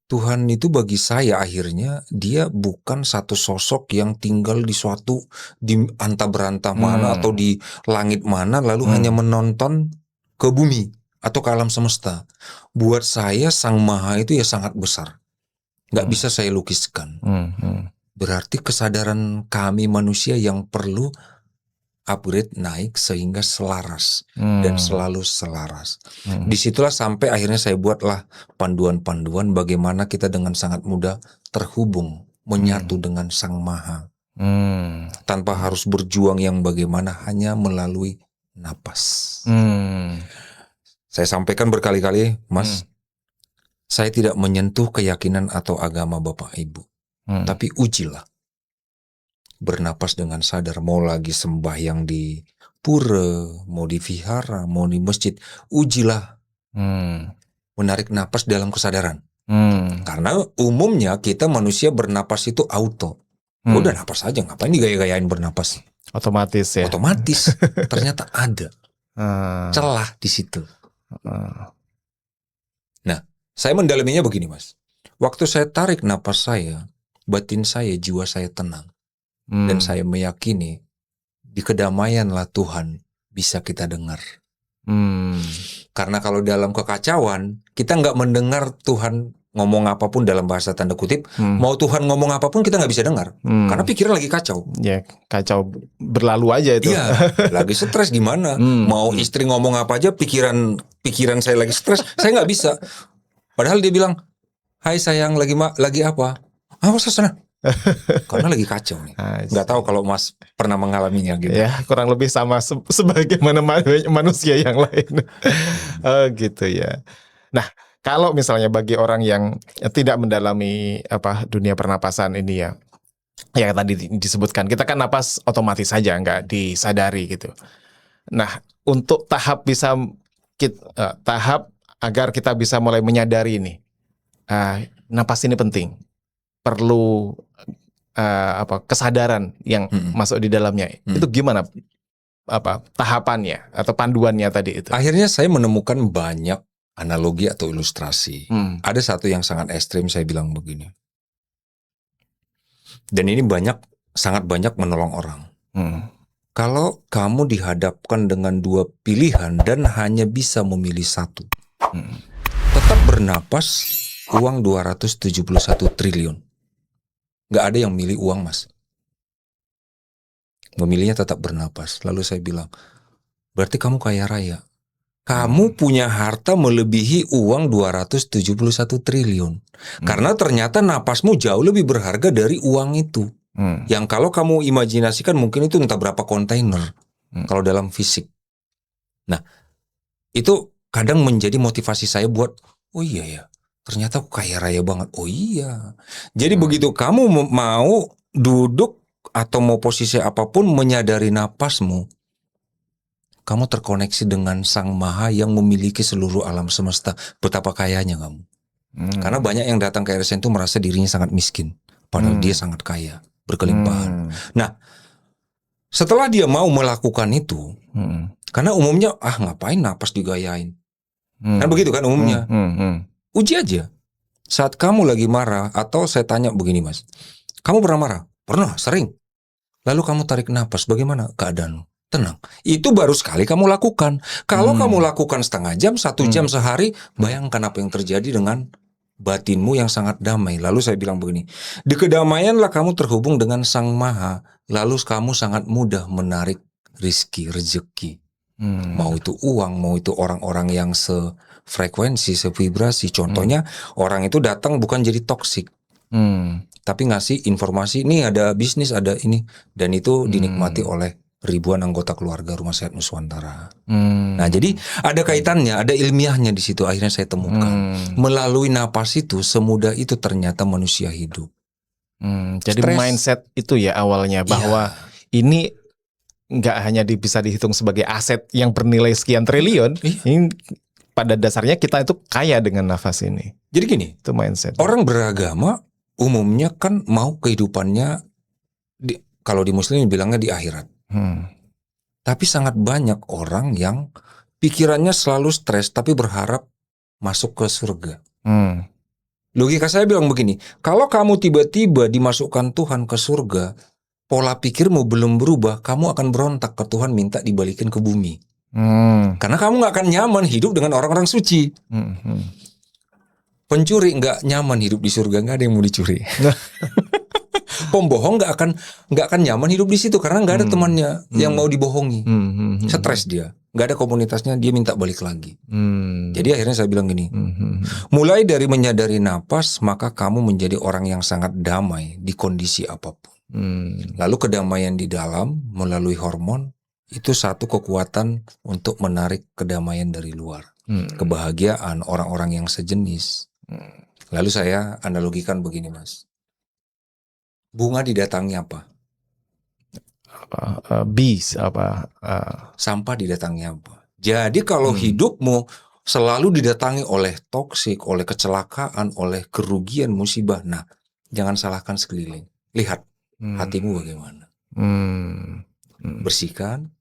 Tuhan itu bagi saya akhirnya dia bukan satu sosok yang tinggal di suatu di antah berantah mana atau di langit mana lalu hanya menonton ke bumi atau ke alam semesta. Buat saya Sang Maha itu ya sangat besar, nggak bisa saya lukiskan. Berarti kesadaran kami manusia yang perlu upgrade, naik sehingga selaras dan selalu selaras. Disitulah sampai akhirnya saya buatlah panduan-panduan bagaimana kita dengan sangat mudah terhubung, menyatu dengan Sang Maha. Tanpa harus berjuang yang bagaimana, hanya melalui napas. Saya sampaikan berkali-kali, Mas, saya tidak menyentuh keyakinan atau agama Bapak Ibu. Tapi ujilah. Bernapas dengan sadar, mau lagi sembahyang di pura, mau di vihara, mau di masjid, ujilah menarik napas dalam kesadaran. Karena umumnya kita manusia bernapas itu auto. Udah napas aja, ngapain digaya-gayain bernapas? Otomatis ya. Otomatis. Ternyata ada celah di situ. Nah, saya mendalaminya begini, Mas. Waktu saya tarik napas saya, batin saya, jiwa saya tenang. Dan saya meyakini di kedamaianlah Tuhan bisa kita dengar. Karena kalau dalam kekacauan kita nggak mendengar Tuhan ngomong apapun dalam bahasa tanda kutip. Mau Tuhan ngomong apapun kita nggak bisa dengar. Karena pikiran lagi kacau. Ya, kacau berlalu aja itu. Iya, lagi stres gimana? Mau istri ngomong apa aja, pikiran saya lagi stres, saya nggak bisa. Padahal dia bilang, "Hai sayang, lagi apa?" "Apa sana?" Karena lagi kacau nih. Nggak tahu kalau Mas pernah mengalaminya gitu. Ya, kurang lebih sama sebagaimana manusia yang lain. Gitu ya. Nah, kalau misalnya bagi orang yang tidak mendalami dunia pernapasan ini ya, Ya tadi disebutkan kita kan napas otomatis saja nggak disadari gitu. Nah, untuk tahap agar kita bisa mulai menyadari ini, napas ini penting, perlu kesadaran yang masuk di dalamnya. Itu gimana tahapannya atau panduannya tadi itu? Akhirnya saya menemukan banyak analogi atau ilustrasi. Ada satu yang sangat ekstrim, saya bilang begini. Dan ini sangat banyak menolong orang. Kalau kamu dihadapkan dengan dua pilihan dan hanya bisa memilih satu, tetap bernapas uang 271 triliun. Nggak ada yang milih uang, Mas. Memilihnya tetap bernapas. Lalu saya bilang, berarti kamu kaya raya. Kamu punya harta melebihi uang 271 triliun. Karena ternyata napasmu jauh lebih berharga dari uang itu. Yang kalau kamu imajinasikan mungkin itu entah berapa kontainer. Kalau dalam fisik. Nah, itu kadang menjadi motivasi saya buat, oh iya ya, ternyata aku kaya raya banget. Oh iya. Jadi begitu kamu mau duduk atau mau posisi apapun menyadari napasmu, kamu terkoneksi dengan Sang Maha yang memiliki seluruh alam semesta. Betapa kayanya kamu. Karena banyak yang datang ke RSN itu merasa dirinya sangat miskin. Padahal dia sangat kaya, berkelimpahan. Nah, setelah dia mau melakukan itu, karena umumnya, ngapain napas digayain. Kan begitu kan umumnya. Uji aja. Saat kamu lagi marah, atau saya tanya begini, Mas. Kamu pernah marah? Pernah, sering. Lalu kamu tarik napas, bagaimana keadaanmu? Tenang. Itu baru sekali kamu lakukan. Kalau kamu lakukan setengah jam, 1 jam sehari, bayangkan apa yang terjadi dengan batinmu yang sangat damai. Lalu saya bilang begini, di kedamaianlah kamu terhubung dengan Sang Maha. Lalu kamu sangat mudah menarik rizki, rezeki. Mau itu uang, mau itu orang-orang yang sefrekuensi, sevibrasi. Contohnya, orang itu datang bukan jadi toksik. Tapi ngasih informasi, nih ada bisnis, ada ini. Dan itu dinikmati oleh ribuan anggota keluarga Rumah Sehat Nuswantara. Nah, jadi ada kaitannya, ada ilmiahnya di situ. Akhirnya saya temukan. Melalui napas itu, semudah itu ternyata manusia hidup. Jadi mindset itu ya awalnya, bahwa ini nggak hanya bisa dihitung sebagai aset yang bernilai sekian triliun. Ini pada dasarnya kita itu kaya dengan nafas ini. Jadi gini, itu mindset. Orang beragama umumnya kan mau kehidupannya, kalau di Muslim bilangnya di akhirat. Tapi sangat banyak orang yang pikirannya selalu stres tapi berharap masuk ke surga. Logika saya bilang begini, kalau kamu tiba-tiba dimasukkan Tuhan ke surga, pola pikirmu belum berubah, kamu akan berontak ke Tuhan minta dibalikin ke bumi. Karena kamu gak akan nyaman hidup dengan orang-orang suci. Pencuri nggak nyaman hidup di surga, nggak ada yang mau dicuri. Pembohong nggak akan nyaman hidup di situ karena nggak ada temannya yang mau dibohongi. Stres dia, nggak ada komunitasnya, dia minta balik lagi. Jadi akhirnya saya bilang gini, mulai dari menyadari napas, maka kamu menjadi orang yang sangat damai di kondisi apapun. Lalu kedamaian di dalam melalui hormon itu satu kekuatan untuk menarik kedamaian dari luar. Kebahagiaan orang-orang yang sejenis. Lalu saya analogikan begini, Mas. Bunga didatangi apa? Bees Sampah didatangi apa? Jadi kalau hidupmu selalu didatangi oleh toksik, oleh kecelakaan, oleh kerugian, musibah, nah jangan salahkan sekeliling. Lihat hatimu bagaimana. Bersihkan,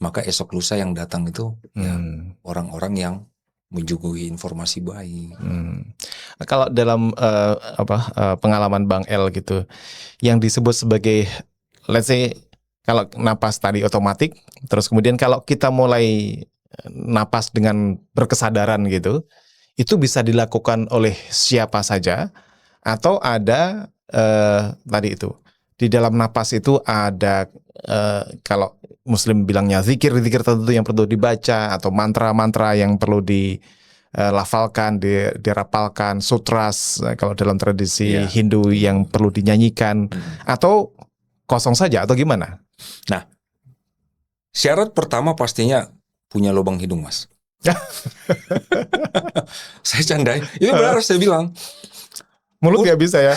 maka esok lusa yang datang itu ya orang-orang yang menjuguhi informasi baik. Kalau dalam pengalaman Bang El gitu, yang disebut sebagai, let's say, kalau napas tadi otomatik, terus kemudian kalau kita mulai napas dengan berkesadaran gitu, itu bisa dilakukan oleh siapa saja, atau ada tadi itu di dalam napas itu ada kalau Muslim bilangnya zikir-zikir tertentu yang perlu dibaca, atau mantra-mantra yang perlu dilafalkan, dirapalkan, sutras kalau dalam tradisi Hindu yang perlu dinyanyikan, atau kosong saja, atau gimana? Nah, syarat pertama pastinya punya lubang hidung, Mas. Saya candai, itu benar saya bilang. Mulut nggak bisa ya?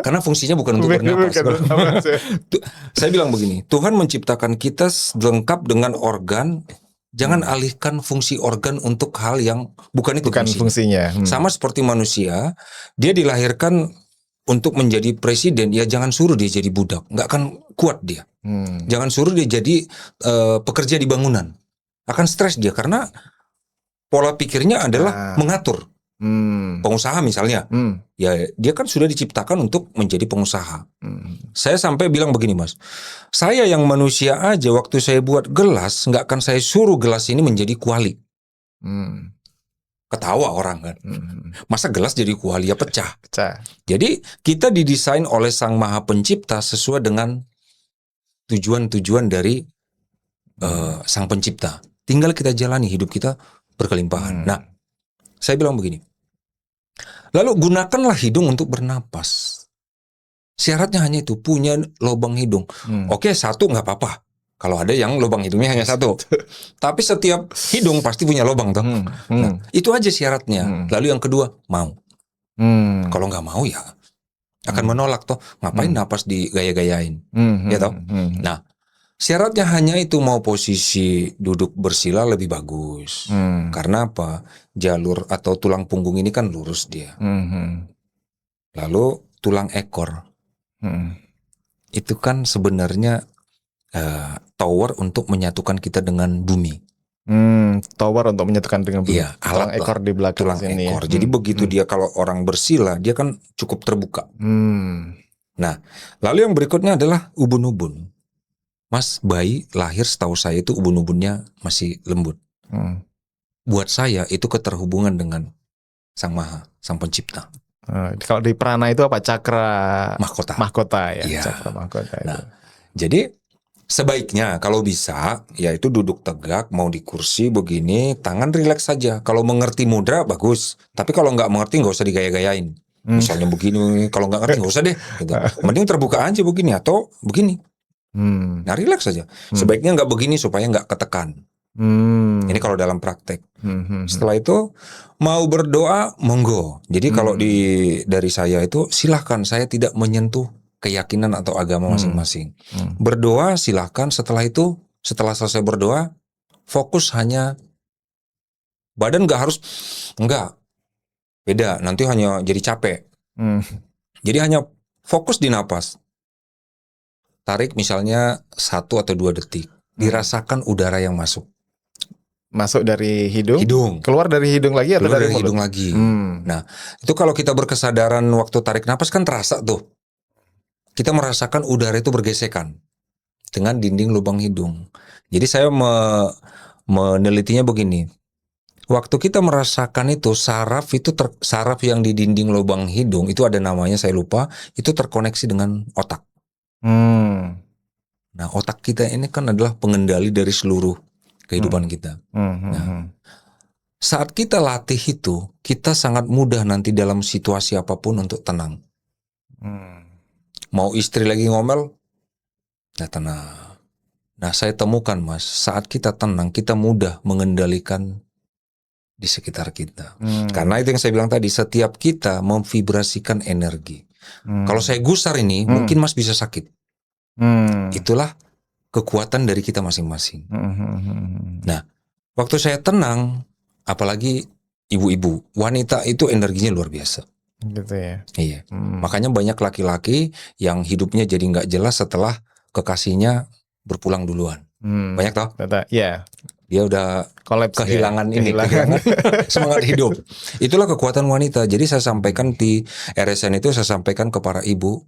Karena fungsinya bukan untuk bernapas. bernapas ya. Saya bilang begini, Tuhan menciptakan kita lengkap dengan organ. Jangan alihkan fungsi organ untuk hal yang bukan itu Bukan fungsinya. Sama seperti manusia, dia dilahirkan untuk menjadi presiden, ya jangan suruh dia jadi budak, nggak akan kuat dia. Jangan suruh dia jadi pekerja di bangunan, akan stres dia karena pola pikirnya adalah mengatur. Pengusaha misalnya, ya dia kan sudah diciptakan untuk menjadi pengusaha. Saya sampai bilang begini, Mas, saya yang manusia aja waktu saya buat gelas, nggak akan saya suruh gelas ini menjadi kuali. Ketawa orang kan, masa gelas jadi kuali, ya pecah. Jadi kita didesain oleh Sang Maha Pencipta sesuai dengan tujuan-tujuan dari Sang Pencipta. Tinggal kita jalani, hidup kita berkelimpahan. Nah, saya bilang begini, lalu gunakanlah hidung untuk bernapas. Syaratnya hanya itu, punya lubang hidung. Oke, satu nggak apa-apa. Kalau ada yang lubang hidungnya hanya satu. Tapi setiap hidung pasti punya lubang toh. Nah, itu aja syaratnya. Lalu yang kedua, mau. Kalau nggak mau ya akan menolak toh. Ngapain napas digaya-gayain? Ya toh. Nah, syaratnya hanya itu, mau posisi duduk bersila lebih bagus. Karena apa? Jalur atau tulang punggung ini kan lurus dia. Lalu tulang ekor itu kan sebenarnya tower untuk menyatukan kita dengan bumi. Tower untuk menyatukan dengan bumi. Iya, tulang alat ekor di belakang tulang sini. ekor. Jadi begitu dia kalau orang bersila, dia kan cukup terbuka. Nah, lalu yang berikutnya adalah ubun-ubun. Mas, bayi lahir setahu saya itu ubun-ubunnya masih lembut. Buat saya itu keterhubungan dengan Sang Maha, Sang Pencipta. Kalau di prana itu apa? Cakra mahkota ya. Iya. Cakra mahkota itu. Nah, jadi sebaiknya kalau bisa, yaitu duduk tegak, mau di kursi begini, tangan rileks saja. Kalau mengerti mudra bagus, tapi kalau nggak mengerti nggak usah digaya-gayain. Misalnya begini, kalau nggak ngerti nggak usah deh. Gitu. Mending terbuka aja begini atau begini. Nah, rileks saja. Sebaiknya nggak begini supaya nggak ketekan. Ini kalau dalam praktek. Setelah itu mau berdoa, monggo. Jadi kalau dari saya itu silahkan, saya tidak menyentuh keyakinan atau agama masing-masing. Berdoa silahkan. Setelah itu, setelah selesai berdoa, fokus hanya badan, nggak harus, enggak. Beda, nanti hanya jadi capek. Jadi hanya fokus di napas. Tarik misalnya 1 atau 2 detik. Dirasakan udara yang masuk. Masuk dari hidung? Hidung. Keluar dari hidung lagi atau Keluar dari dari mulut? hidung lagi. Nah, itu kalau kita berkesadaran waktu tarik napas kan terasa tuh. Kita merasakan udara itu bergesekan dengan dinding lubang hidung. Jadi saya menelitinya begini. Waktu kita merasakan itu, saraf yang di dinding lubang hidung itu ada namanya, saya lupa, itu terkoneksi dengan otak. Nah, otak kita ini kan adalah pengendali dari seluruh kehidupan kita. Nah, saat kita latih itu, kita sangat mudah nanti dalam situasi apapun untuk tenang. Mau istri lagi ngomel, ya tenang. Nah, saya temukan, Mas, saat kita tenang, kita mudah mengendalikan di sekitar kita. Karena itu yang saya bilang tadi, setiap kita memvibrasikan energi. Kalau saya gusar ini, mungkin Mas bisa sakit. Itulah kekuatan dari kita masing-masing. Nah, waktu saya tenang, apalagi ibu-ibu, wanita itu energinya luar biasa. Gitu ya. Iya. Makanya banyak laki-laki yang hidupnya jadi nggak jelas setelah kekasihnya berpulang duluan. Banyak toh? Iya. Dia udah kehilangan kehilangan semangat hidup. Itulah kekuatan wanita. Jadi saya sampaikan di RSN itu, saya sampaikan ke para ibu,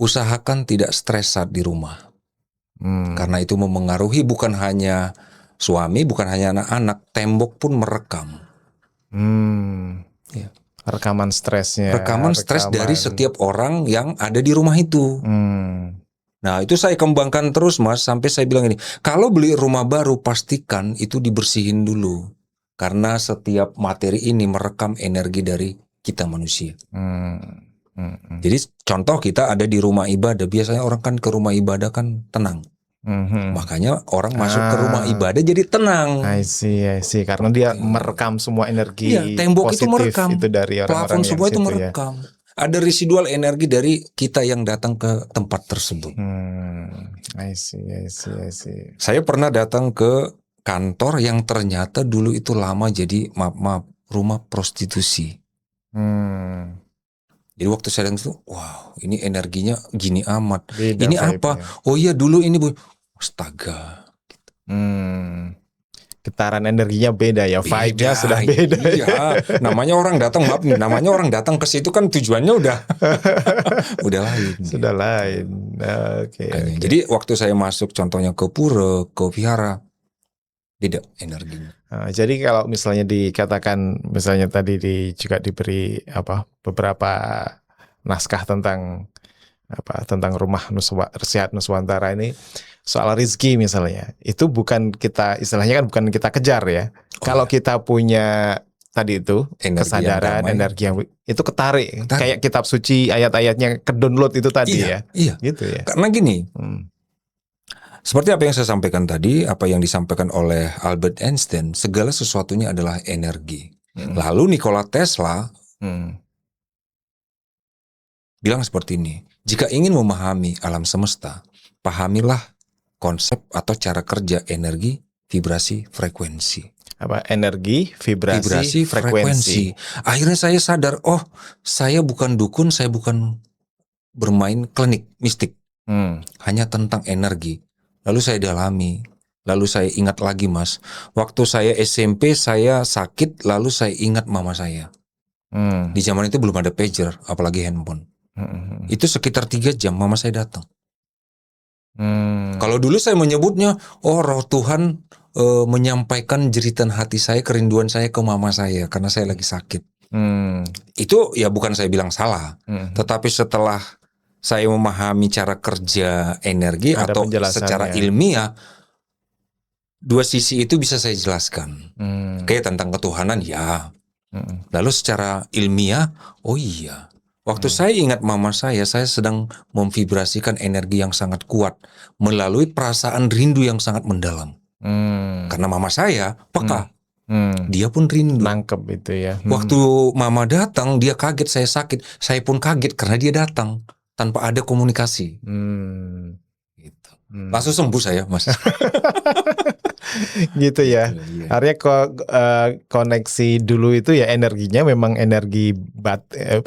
usahakan tidak stres saat di rumah. Karena itu memengaruhi bukan hanya suami, bukan hanya anak-anak, tembok pun merekam. Ya. Rekaman stresnya. Rekaman stres dari setiap orang yang ada di rumah itu. Nah, itu saya kembangkan terus, Mas, sampai saya bilang ini, kalau beli rumah baru pastikan itu dibersihin dulu. Karena setiap materi ini merekam energi dari kita manusia. Jadi contoh kita ada di rumah ibadah, biasanya orang kan ke rumah ibadah kan tenang. Makanya orang masuk ke rumah ibadah jadi tenang. I see. Karena dia merekam semua energi Iya, tembok itu positif merekam, itu dari orang-orang plafon yang semua itu situ ya. merekam. Ada residual energi dari kita yang datang ke tempat tersebut. I see. Saya pernah datang ke kantor yang ternyata dulu itu lama jadi maaf rumah prostitusi. Jadi waktu saya datang itu, wow, ini energinya gini amat. Beda Ini vibe-nya. apa? Oh iya dulu ini bu, astaga. Getaran energinya beda ya, vibe-nya sudah beda. Iya, namanya orang datang, maaf nih, namanya orang datang ke situ kan tujuannya udah udah lain. Sudah lain. Oke. Jadi waktu saya masuk contohnya ke pura, ke vihara, beda energinya. Jadi kalau misalnya dikatakan, misalnya tadi juga diberi beberapa naskah tentang rumah Sehat Nuswantara ini soal rezeki misalnya, itu bukan kita istilahnya kan bukan kita kejar ya. Kalau kita punya tadi itu kesadaran, energi yang itu ketarik. Kayak kitab suci ayat-ayatnya ke-download itu tadi ya. Iya. Gitu ya. Karena gini. Seperti apa yang saya sampaikan tadi, apa yang disampaikan oleh Albert Einstein, segala sesuatunya adalah energi. Lalu Nikola Tesla bilang seperti ini, jika ingin memahami alam semesta, pahamilah konsep atau cara kerja energi, vibrasi, frekuensi. Apa? Energi, vibrasi, frekuensi. Akhirnya saya sadar, oh saya bukan dukun, saya bukan bermain klinik mistik. Hanya tentang energi. Lalu saya dalami, lalu saya ingat lagi mas, waktu saya SMP saya sakit, lalu saya ingat mama saya. Di zaman itu belum ada pager, apalagi handphone. Itu sekitar 3 jam mama saya datang. Kalau dulu saya menyebutnya, oh roh Tuhan menyampaikan jeritan hati saya, kerinduan saya ke mama saya karena saya lagi sakit. Itu ya bukan saya bilang salah, tetapi setelah saya memahami cara kerja energi ada atau secara ilmiah, dua sisi itu bisa saya jelaskan. Kayak tentang ketuhanan ya. Lalu secara ilmiah, oh iya. Waktu saya ingat mama saya sedang memvibrasikan energi yang sangat kuat melalui perasaan rindu yang sangat mendalam. Karena mama saya peka. Dia pun rindu. Nangkep itu ya. Waktu mama datang, dia kaget saya sakit. Saya pun kaget karena dia datang tanpa ada komunikasi. Gitu. Langsung sembuh saya, Mas. Gitu ya. Artinya koneksi dulu itu ya energinya memang energi batin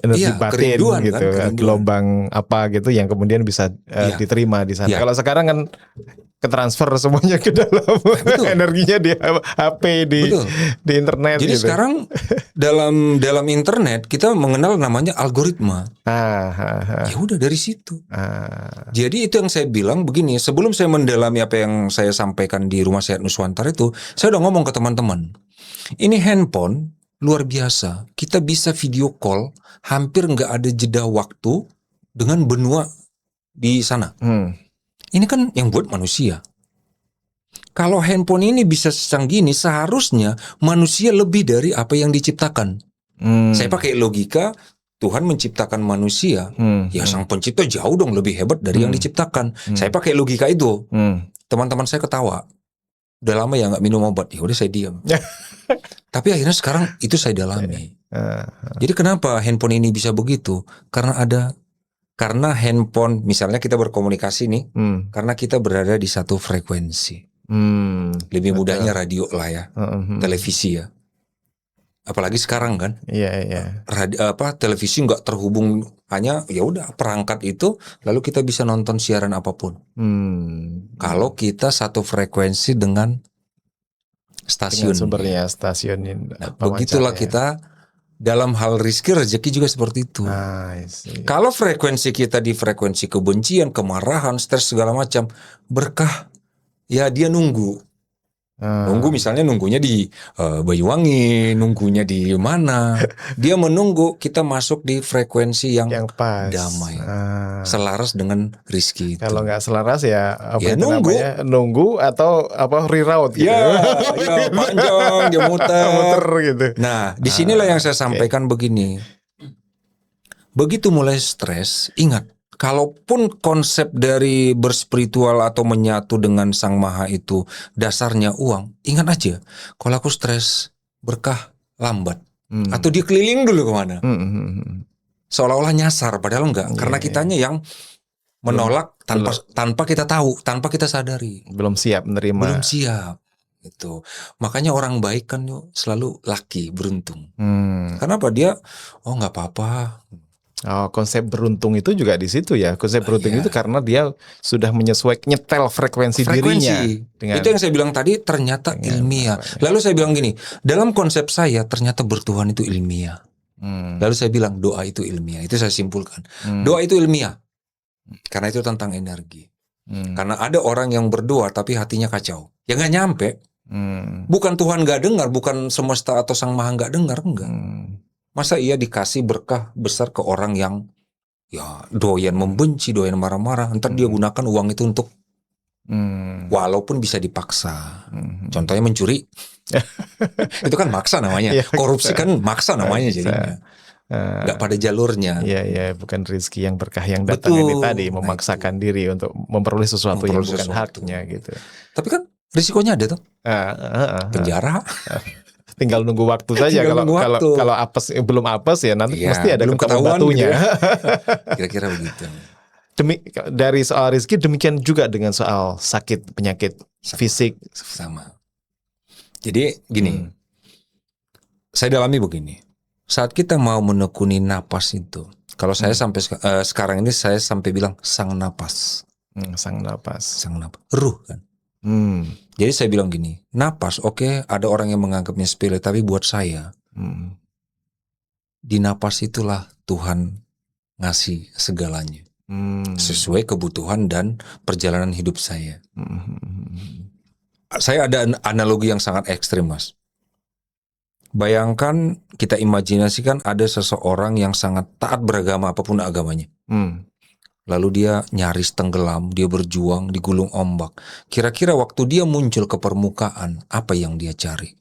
gitu, kan, gelombang apa gitu yang kemudian bisa diterima di sana. Kalau sekarang kan ketransfer semuanya ke dalam energinya di HP, di internet. Jadi gitu. sekarang dalam internet kita mengenal namanya algoritma. Ya udah dari situ. Jadi itu yang saya bilang begini, sebelum saya mendalami apa yang saya sampaikan di Rumah Sehat Nuswantara itu, saya udah ngomong ke teman-teman. Ini handphone luar biasa. Kita bisa video call, hampir nggak ada jeda waktu dengan benua di sana. Ini kan yang buat manusia. Kalau handphone ini bisa secanggih ini, seharusnya manusia lebih dari apa yang diciptakan. Saya pakai logika, Tuhan menciptakan manusia, ya sang pencipta jauh dong lebih hebat dari yang diciptakan. Saya pakai logika itu. Teman-teman saya ketawa. Udah lama ya nggak minum obat, ya udah saya diam. Tapi akhirnya sekarang itu saya dalami. Jadi kenapa handphone ini bisa begitu? Karena handphone, misalnya kita berkomunikasi nih, karena kita berada di satu frekuensi. Lebih mudahnya radio lah ya, televisi ya. Apalagi sekarang kan, televisi nggak terhubung, hanya ya udah perangkat itu, lalu kita bisa nonton siaran apapun. Kalau kita satu frekuensi dengan stasiun. Dengan sumbernya stasiun. Begitulah kita. Dalam hal rezeki juga seperti itu. Kalau frekuensi kita di frekuensi kebencian, kemarahan, stres segala macam, berkah ya dia nunggu. Nunggu misalnya nunggunya di Banyuwangi, nunggunya di mana. Dia menunggu kita masuk di frekuensi yang pas, damai, selaras dengan rezeki itu. Kalau nggak selaras ya nunggu atau reroute gitu. Ya panjang dia muter gitu. Nah, disinilah yang saya sampaikan begini. Begitu mulai stres, ingat kalaupun konsep dari berspiritual atau menyatu dengan Sang Maha itu dasarnya uang, ingat aja, kalau aku stres, berkah lambat. Atau dia keliling dulu kemana. Seolah-olah nyasar, padahal enggak. Karena kitanya yang menolak tanpa kita tahu, tanpa kita sadari. Belum siap menerima. Belum siap. Itu. Makanya orang baik kan selalu lucky, beruntung. Kenapa dia? Oh nggak apa-apa. Oh, konsep beruntung itu juga di situ ya. Konsep beruntung itu karena dia sudah menyesuaikan nyetel frekuensi dirinya. Itu yang saya bilang tadi ternyata ilmiah. Lalu saya bilang gini, dalam konsep saya ternyata bertuhan itu ilmiah. Lalu saya bilang doa itu ilmiah. Itu saya simpulkan. Doa itu ilmiah. Karena itu tentang energi. Karena ada orang yang berdoa tapi hatinya kacau. Ya nggak nyampe. Bukan Tuhan nggak dengar, bukan semesta atau Sang Maha nggak dengar, enggak. Masa ia dikasih berkah besar ke orang yang ya doyan membenci, doyan marah-marah, ntar dia gunakan uang itu untuk walaupun bisa dipaksa. Contohnya mencuri. Itu kan maksa namanya. Korupsi kan maksa namanya jadinya. Nggak pada jalurnya. Iya, bukan rezeki yang berkah yang datang ini tadi, memaksakan diri untuk memperoleh sesuatu yang bukan haknya gitu. Tapi kan risikonya ada tuh. Penjara. Tinggal nunggu waktu saja. Kalau apes belum apes ya nanti mesti ada ketemu batunya. Gitu. Kira-kira begitu. Dari soal rezeki demikian juga dengan soal sakit penyakit fisik sama. Jadi gini, saya dalami begini. Saat kita mau menekuni napas itu, kalau saya sampai sekarang ini saya sampai bilang sang napas, sang napas, ruh kan. Jadi saya bilang gini, napas oke, ada orang yang menganggapnya sepele, tapi buat saya di napas itulah Tuhan ngasih segalanya sesuai kebutuhan dan perjalanan hidup saya. Saya ada analogi yang sangat ekstrim, Mas. Bayangkan, kita imajinasikan ada seseorang yang sangat taat beragama apapun agamanya. Lalu dia nyaris tenggelam, dia berjuang, digulung ombak. Kira-kira waktu dia muncul ke permukaan, apa yang dia cari?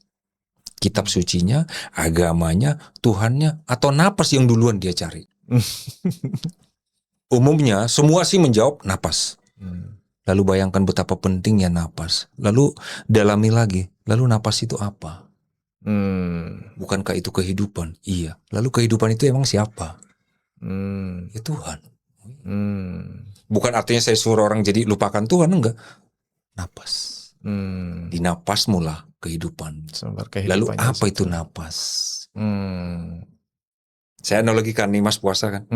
Kitab sucinya, agamanya, Tuhannya, atau napas yang duluan dia cari? Umumnya, semua sih menjawab napas. Lalu bayangkan betapa pentingnya napas. Lalu dalami lagi, lalu napas itu apa? Bukankah itu kehidupan? Iya. Lalu kehidupan itu emang siapa? Ya Tuhan. Bukan artinya saya suruh orang jadi lupakan Tuhan, enggak. Napas. Di napas mula kehidupan. Lalu apa itu napas? Saya analogikan nih, Mas, puasa kan.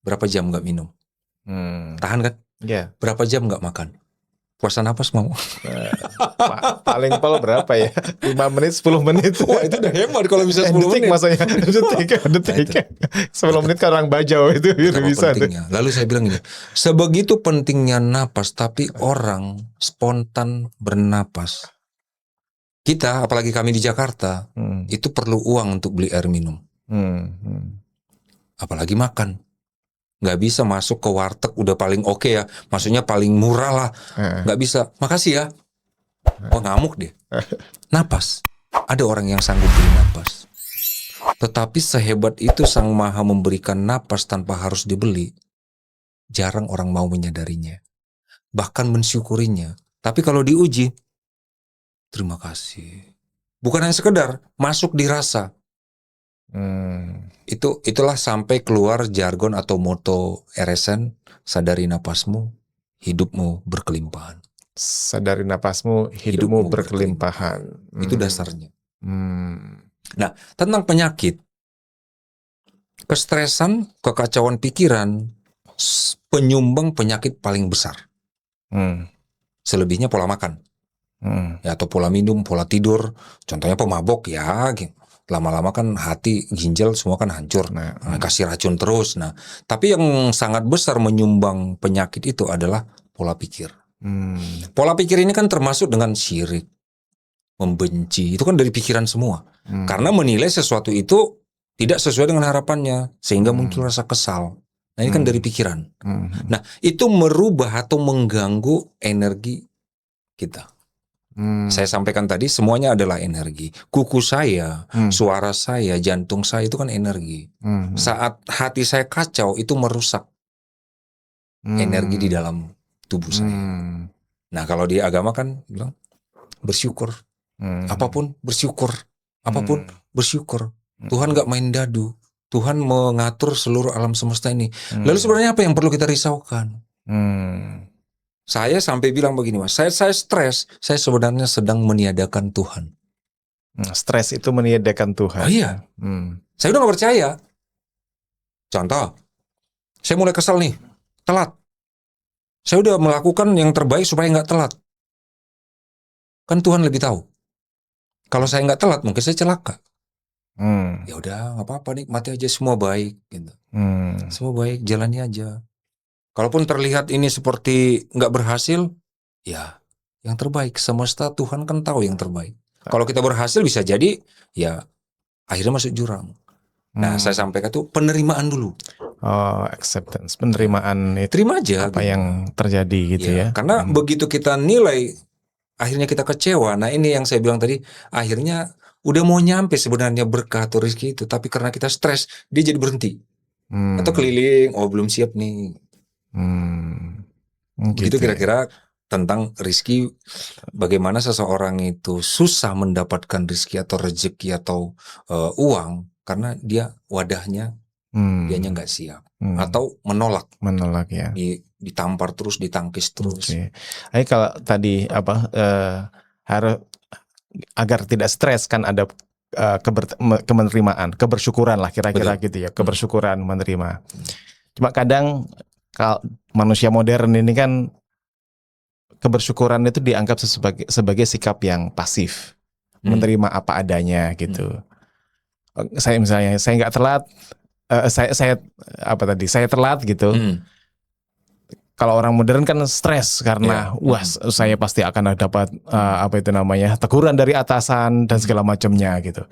Berapa jam nggak minum? Tahan kan? Berapa jam nggak makan? Puasa napas mau? Paling berapa ya? 5 menit, 10 menit. Wah, itu udah hebat kalau bisa 10 menit. Maksudnya detik. 10 menit kan orang bajau itu bisa. Lalu saya bilang gini, sebegitu pentingnya napas, tapi orang spontan bernapas. Kita, apalagi kami di Jakarta, itu perlu uang untuk beli air minum. Apalagi makan. Nggak bisa masuk ke warteg udah paling oke ya, maksudnya paling murah lah. Nggak bisa, makasih ya. Oh, ngamuk deh. Napas, ada orang yang sanggup beli napas. Tetapi sehebat itu Sang Maha memberikan napas tanpa harus dibeli, jarang orang mau menyadarinya, bahkan mensyukurinya. Tapi kalau diuji, terima kasih. Bukan hanya sekedar masuk dirasa. Itulah sampai keluar jargon atau moto RSN, sadari napasmu, hidupmu berkelimpahan. Sadari napasmu, hidupmu berkelimpahan. Itu dasarnya. Nah, tentang penyakit, kestresan, kekacauan pikiran, penyumbang penyakit paling besar. Selebihnya pola makan, ya, atau pola minum, pola tidur. Contohnya pemabok ya, lama-lama kan hati, ginjal semua kan hancur. Kasih racun terus. Nah, tapi yang sangat besar menyumbang penyakit itu adalah pola pikir. Pola pikir ini kan termasuk dengan syirik, membenci. Itu kan dari pikiran semua. Karena menilai sesuatu itu tidak sesuai dengan harapannya, sehingga muncul rasa kesal. Nah, ini kan dari pikiran. Nah, itu merubah atau mengganggu energi kita. Saya sampaikan tadi, semuanya adalah energi. Kuku saya, suara saya, jantung saya itu kan energi. Saat hati saya kacau, itu merusak energi di dalam tubuh saya. Nah, kalau di agama kan bilang bersyukur. Apapun bersyukur. Apapun bersyukur. Tuhan gak main dadu. Tuhan mengatur seluruh alam semesta ini. Lalu sebenarnya apa yang perlu kita risaukan? Saya sampai bilang begini, Mas. Saya stres. Saya sebenarnya sedang meniadakan Tuhan. Stres itu meniadakan Tuhan. Oh iya. Saya udah gak percaya. Contoh, saya mulai kesal nih. Telat. Saya udah melakukan yang terbaik supaya gak telat. Kan Tuhan lebih tahu. Kalau saya nggak telat, mungkin saya celaka. Ya udah, nggak apa-apa, nikmati aja, semua baik. Gitu. Semua baik, jalani aja. Kalaupun terlihat ini seperti nggak berhasil, ya yang terbaik. Semesta Tuhan kan tahu yang terbaik. Kalau kita berhasil bisa jadi, ya akhirnya masuk jurang. Nah, saya sampaikan tuh penerimaan dulu. Oh, acceptance, penerimaan itu. Terima aja. Apa yang terjadi gitu ya. Karena begitu kita nilai, akhirnya kita kecewa. Nah, ini yang saya bilang tadi, akhirnya udah mau nyampe sebenarnya berkah atau rezeki itu, tapi karena kita stres, dia jadi berhenti. Atau keliling, oh belum siap nih. Begitu kira-kira tentang rezeki, bagaimana seseorang itu susah mendapatkan rezeki atau rezeki atau uang, karena dia wadahnya, dianya nggak siap. Atau menolak ya. Ditampar terus, ditangkis terus. Jadi kalau tadi harus agar tidak stres kan ada kemenerimaan, kebersyukuran lah kira-kira. Betul. Gitu ya, kebersyukuran menerima. Cuma kadang kalau manusia modern ini kan kebersyukuran itu dianggap sebagai sikap yang pasif, menerima apa adanya gitu. Saya nggak telat. Saya telat gitu. Kalau orang modern kan stres karena saya pasti akan dapat teguran dari atasan dan segala macamnya gitu.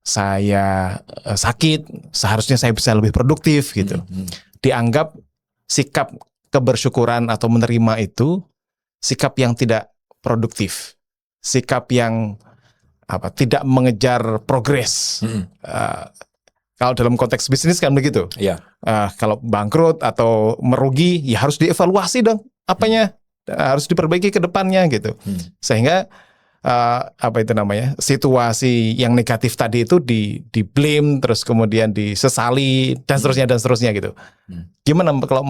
Saya sakit, seharusnya saya bisa lebih produktif gitu. Dianggap sikap kebersyukuran atau menerima itu sikap yang tidak produktif, sikap yang tidak mengejar progres. Kalau dalam konteks bisnis kan begitu. Kalau bangkrut atau merugi, ya harus dievaluasi dong apanya, harus diperbaiki ke depannya gitu. Sehingga situasi yang negatif tadi itu di blame, terus kemudian disesali dan seterusnya gitu. Gimana kalau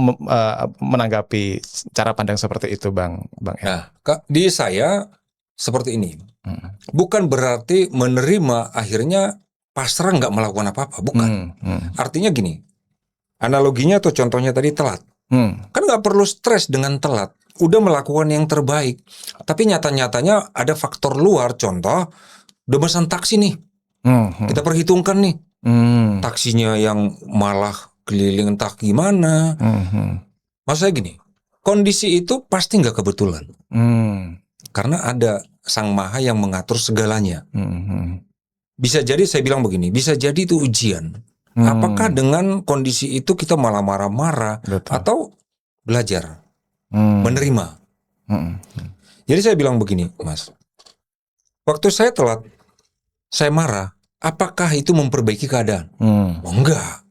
menanggapi cara pandang seperti itu, Bang? Nah, di saya seperti ini. Bukan berarti menerima akhirnya pasrah nggak melakukan apa-apa, bukan. Artinya gini, analoginya atau contohnya tadi telat. Kan nggak perlu stres dengan telat, udah melakukan yang terbaik. Tapi nyata-nyatanya ada faktor luar, contoh udah pesan taksi nih, kita perhitungkan nih, taksinya yang malah keliling entah gimana. Maksudnya gini, kondisi itu pasti nggak kebetulan, karena ada Sang Maha yang mengatur segalanya. Bisa jadi saya bilang begini, bisa jadi itu ujian. Apakah dengan kondisi itu kita malah marah-marah atau belajar menerima? Jadi saya bilang begini, Mas. Waktu saya telat, saya marah. Apakah itu memperbaiki keadaan? Enggak.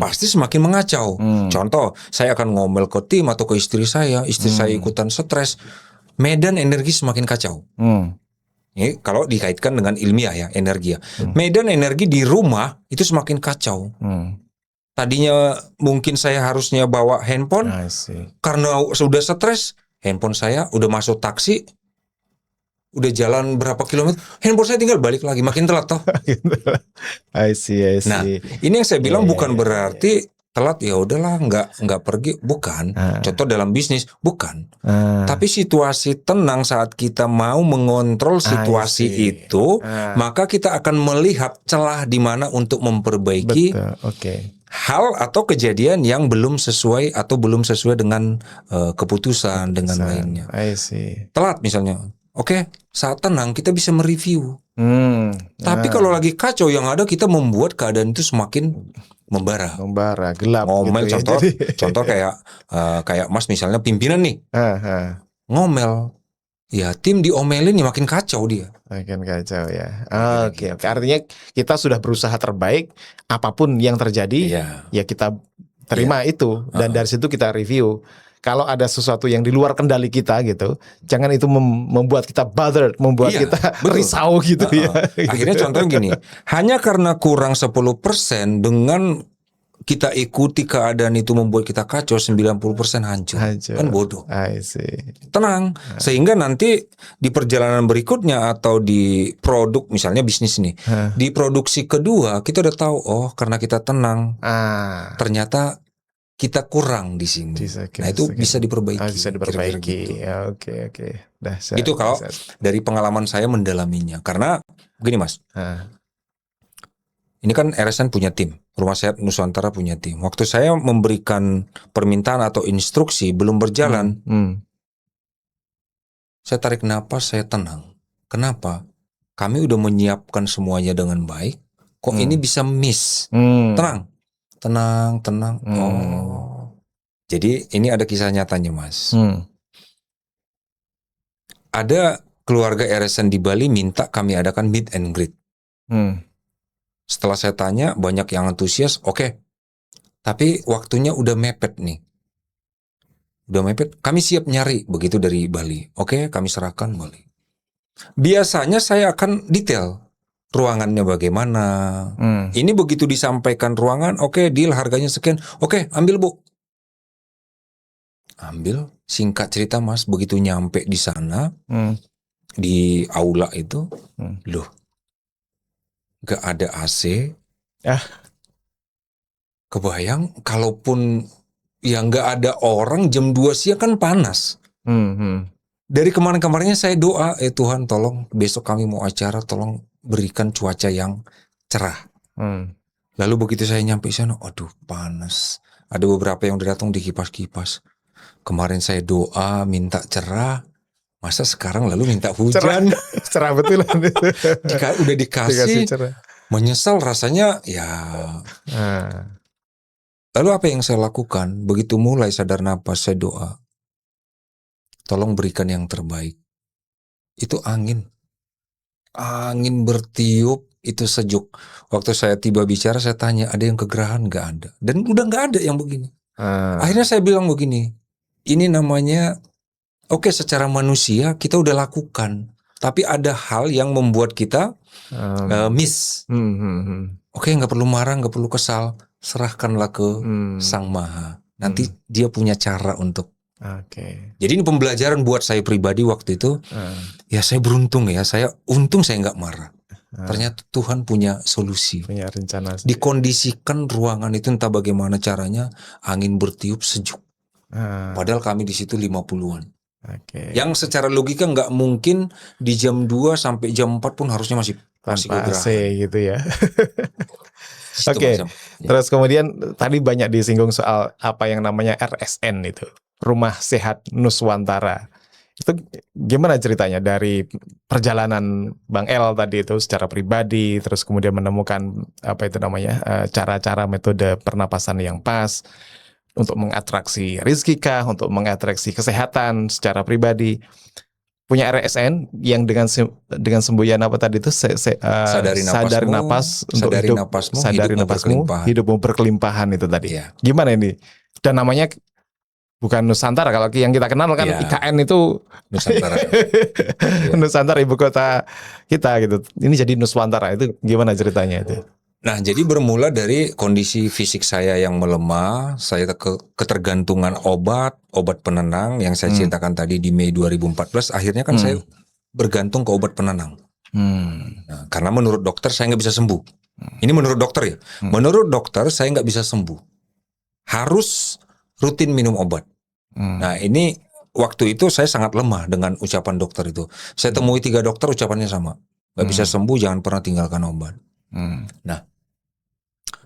Pasti semakin mengacau. Contoh, saya akan ngomel ke tim atau ke istri saya ikutan stres. Medan energi semakin kacau. Ini kalau dikaitkan dengan ilmiah ya, energi ya. Medan energi di rumah itu semakin kacau. Tadinya mungkin saya harusnya bawa handphone, karena sudah stres, handphone saya udah masuk taksi, udah jalan berapa kilometer, handphone saya tinggal balik lagi, makin telat toh. I see. Nah, ini yang saya bilang bukan berarti telat ya udahlah nggak pergi, bukan. Contoh dalam bisnis, bukan. Tapi situasi tenang saat kita mau mengontrol situasi itu, maka kita akan melihat celah di mana untuk memperbaiki hal atau kejadian yang belum sesuai atau belum sesuai dengan keputusan dengan lainnya. Telat misalnya. Oke, saat tenang kita bisa mereview. Tapi kalau lagi kacau yang ada kita membuat keadaan itu semakin membara, gelap. Ngomel gitu contoh kayak Mas misalnya pimpinan nih, ngomel, ya tim diomelin ya makin kacau dia. Makin kacau ya. Oke. Artinya kita sudah berusaha terbaik, apapun yang terjadi, ya kita terima itu, dan dari situ kita review. Kalau ada sesuatu yang di luar kendali kita gitu, jangan itu membuat kita bothered, membuat Iya, kita betul. risau gitu ya. Akhirnya contohnya gini, hanya karena kurang 10% dengan kita ikuti keadaan itu membuat kita kacau, 90% hancur. Kan bodoh. I see. Tenang, sehingga nanti di perjalanan berikutnya atau di produk, misalnya bisnis nih, di produksi kedua kita udah tahu, oh karena kita tenang, ternyata kita kurang di sini. Nah itu bisa diperbaiki. Bisa diperbaiki. Ya, oke. Itu kalau dari pengalaman saya mendalaminya. Karena begini Mas, ini kan RSN punya tim, Rumah Sehat Nusantara punya tim. Waktu saya memberikan permintaan atau instruksi belum berjalan, saya tarik napas, saya tenang. Kenapa? Kami udah menyiapkan semuanya dengan baik. Kok ini bisa miss? Tenang. Oh, jadi ini ada kisah nyatanya Mas. Ada keluarga RSN di Bali minta kami adakan meet and greet. Setelah saya tanya, banyak yang antusias. Oke. Tapi waktunya udah mepet nih. Udah mepet, kami siap nyari begitu dari Bali. Oke, kami serahkan Bali. Biasanya saya akan detail ruangannya bagaimana. Ini begitu disampaikan ruangan, oke, deal harganya sekian. Oke, ambil Bu. Ambil, singkat cerita Mas, begitu nyampe di sana, di aula itu, loh, gak ada AC. Kebayang, kalaupun ya gak ada orang, jam 2 siang kan panas. Dari kemarin-kemarinnya saya doa, Tuhan tolong besok kami mau acara, tolong berikan cuaca yang cerah. Lalu begitu saya nyampe sana, aduh panas. Ada beberapa yang udah datang di kipas-kipas. Kemarin saya doa minta cerah, masa sekarang lalu minta hujan? Cerah betulan. Udah dikasih menyesal rasanya ya. Lalu apa yang saya lakukan? Begitu mulai sadar napas, saya doa, tolong berikan yang terbaik. Itu angin bertiup, itu sejuk. Waktu saya tiba bicara, saya tanya, ada yang kegerahan? Gak ada. Dan udah gak ada yang begini. Akhirnya saya bilang begini, ini namanya, oke, secara manusia kita udah lakukan, tapi ada hal yang membuat kita miss. Oke, gak perlu marah, gak perlu kesal, serahkanlah ke Sang Maha. Nanti dia punya cara untuk. Jadi ini pembelajaran buat saya pribadi waktu itu. Ya saya beruntung ya, untung saya nggak marah. Ternyata Tuhan punya solusi. Punya rencana. Dikondisikan ruangan itu entah bagaimana caranya, angin bertiup sejuk. Padahal kami di situ 50-an. Yang secara logika nggak mungkin di jam 2 sampai jam 4 pun harusnya masih AC gitu ya. Terus kemudian tadi banyak disinggung soal apa yang namanya RSN itu, Rumah Sehat Nuswantara. Itu gimana ceritanya dari perjalanan Bang El tadi itu secara pribadi, terus kemudian menemukan apa itu namanya cara-cara metode pernapasan yang pas untuk mengatraksi rezeki kah, untuk mengatraksi kesehatan secara pribadi. Punya RSN yang dengan semboyan apa tadi itu sadari napas untuk hidup, sadari napasmu, hidupmu berkelimpahan itu tadi. Gimana ini? Dan namanya bukan Nusantara, kalau yang kita kenal kan IKN itu Nusantara. Nusantara ibu kota kita gitu. Ini jadi Nuswantara, itu gimana ceritanya itu? Nah, jadi bermula dari kondisi fisik saya yang melemah, saya ketergantungan obat penenang yang saya ceritakan tadi di Mei 2014, akhirnya kan saya bergantung ke obat penenang. Nah, karena menurut dokter saya nggak bisa sembuh. Ini menurut dokter ya. Menurut dokter saya nggak bisa sembuh. Harus rutin minum obat. Nah, ini waktu itu saya sangat lemah dengan ucapan dokter itu. Saya temui 3 dokter, ucapannya sama. Nggak bisa sembuh, jangan pernah tinggalkan obat. Nah,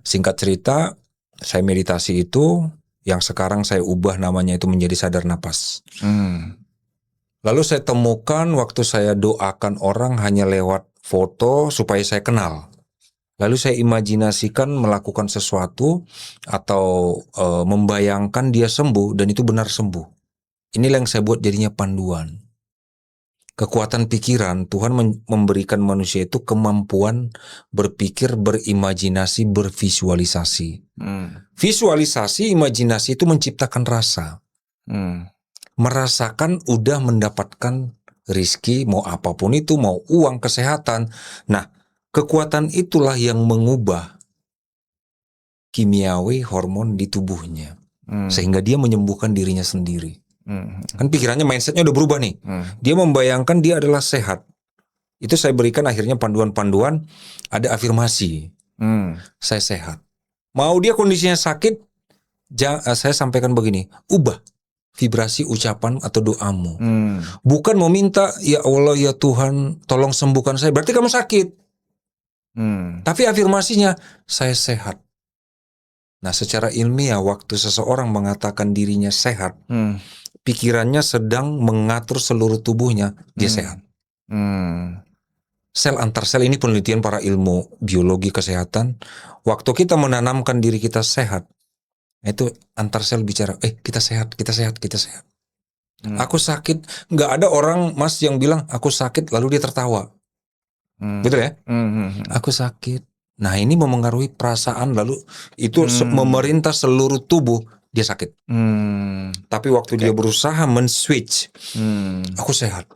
singkat cerita, saya meditasi itu, yang sekarang saya ubah namanya itu menjadi sadar napas. Lalu saya temukan waktu saya doakan orang hanya lewat foto supaya saya kenal. Lalu saya imajinasikan melakukan sesuatu atau membayangkan dia sembuh dan itu benar sembuh. Inilah yang saya buat jadinya panduan. kekuatan pikiran, Tuhan memberikan manusia itu kemampuan berpikir, berimajinasi, bervisualisasi. Visualisasi, imajinasi itu menciptakan rasa. Merasakan udah mendapatkan rizki, mau apapun itu, mau uang, kesehatan. Nah, kekuatan itulah yang mengubah kimiawi hormon di tubuhnya. Sehingga dia menyembuhkan dirinya sendiri. Kan pikirannya, mindsetnya udah berubah nih. Dia membayangkan dia adalah sehat. Itu saya berikan akhirnya panduan-panduan, ada afirmasi. Saya sehat. Mau dia kondisinya sakit, saya sampaikan begini, ubah vibrasi ucapan atau doamu. Bukan meminta, ya Allah ya Tuhan tolong sembuhkan saya, berarti kamu sakit. Tapi afirmasinya, saya sehat. Nah, secara ilmiah waktu seseorang mengatakan dirinya sehat, pikirannya sedang mengatur seluruh tubuhnya, dia sehat. Sel antar sel, ini penelitian para ilmu biologi kesehatan. Waktu kita menanamkan diri kita sehat, itu antar sel bicara, kita sehat, kita sehat, kita sehat. Aku sakit, nggak ada orang Mas yang bilang aku sakit lalu dia tertawa. Betul ya? Aku sakit. Nah, ini memengaruhi perasaan, lalu itu memerintah seluruh tubuh, dia sakit. Tapi waktu dia berusaha men-switch, aku sehat,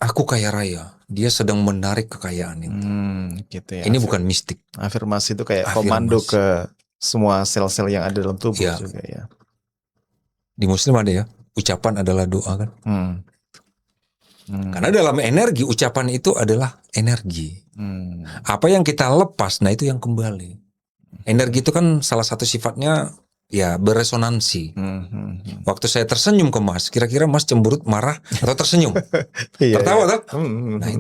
aku kaya raya, dia sedang menarik kekayaan itu. Gitu ya. Ini bukan mistik. Afirmasi itu kayak komando ke semua sel-sel yang ada dalam tubuh juga ya. Di Muslim ada ya, ucapan adalah doa kan. Karena dalam energi, ucapan itu adalah energi. Apa yang kita lepas, nah itu yang kembali. Energi itu kan salah satu sifatnya ya beresonansi. Waktu saya tersenyum ke Mas, kira-kira Mas cemberut, marah, atau tersenyum? Tertawa kan? Nah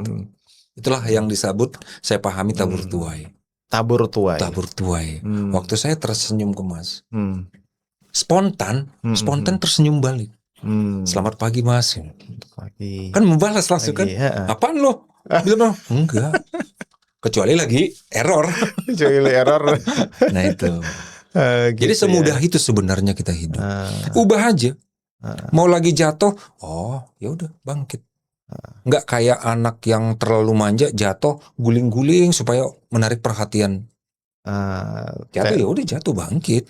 itulah yang disebut, saya pahami tabur tuai. Tabur tuai. Tabur tuai. Waktu saya tersenyum ke Mas, spontan tersenyum balik. Selamat pagi Mas. Pagi. Kan membalas langsung kan? Apaan lo? Bilang enggak. Kecuali lagi error. Nah itu. Gitu jadi semudah itu sebenarnya kita hidup. Ubah aja. Mau lagi jatuh, ya udah bangkit. Enggak kayak anak yang terlalu manja, jatuh guling-guling supaya menarik perhatian. Jatuh ya udah jatuh, bangkit.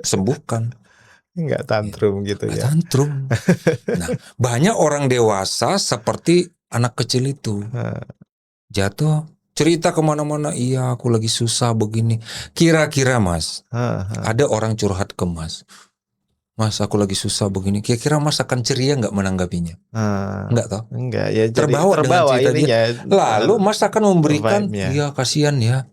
Sembuhkan. Enggak tantrum gitu ya. Tantrum. Nah, banyak orang dewasa seperti anak kecil itu. Jatuh, cerita kemana-mana, iya aku lagi susah begini. Kira-kira Mas, ada orang curhat ke Mas, Mas aku lagi susah begini, kira-kira Mas akan ceria nggak menanggapinya? Enggak toh? Enggak ya, terbawa dengan cerita dia. Lalu Mas akan memberikan, iya kasihan ya,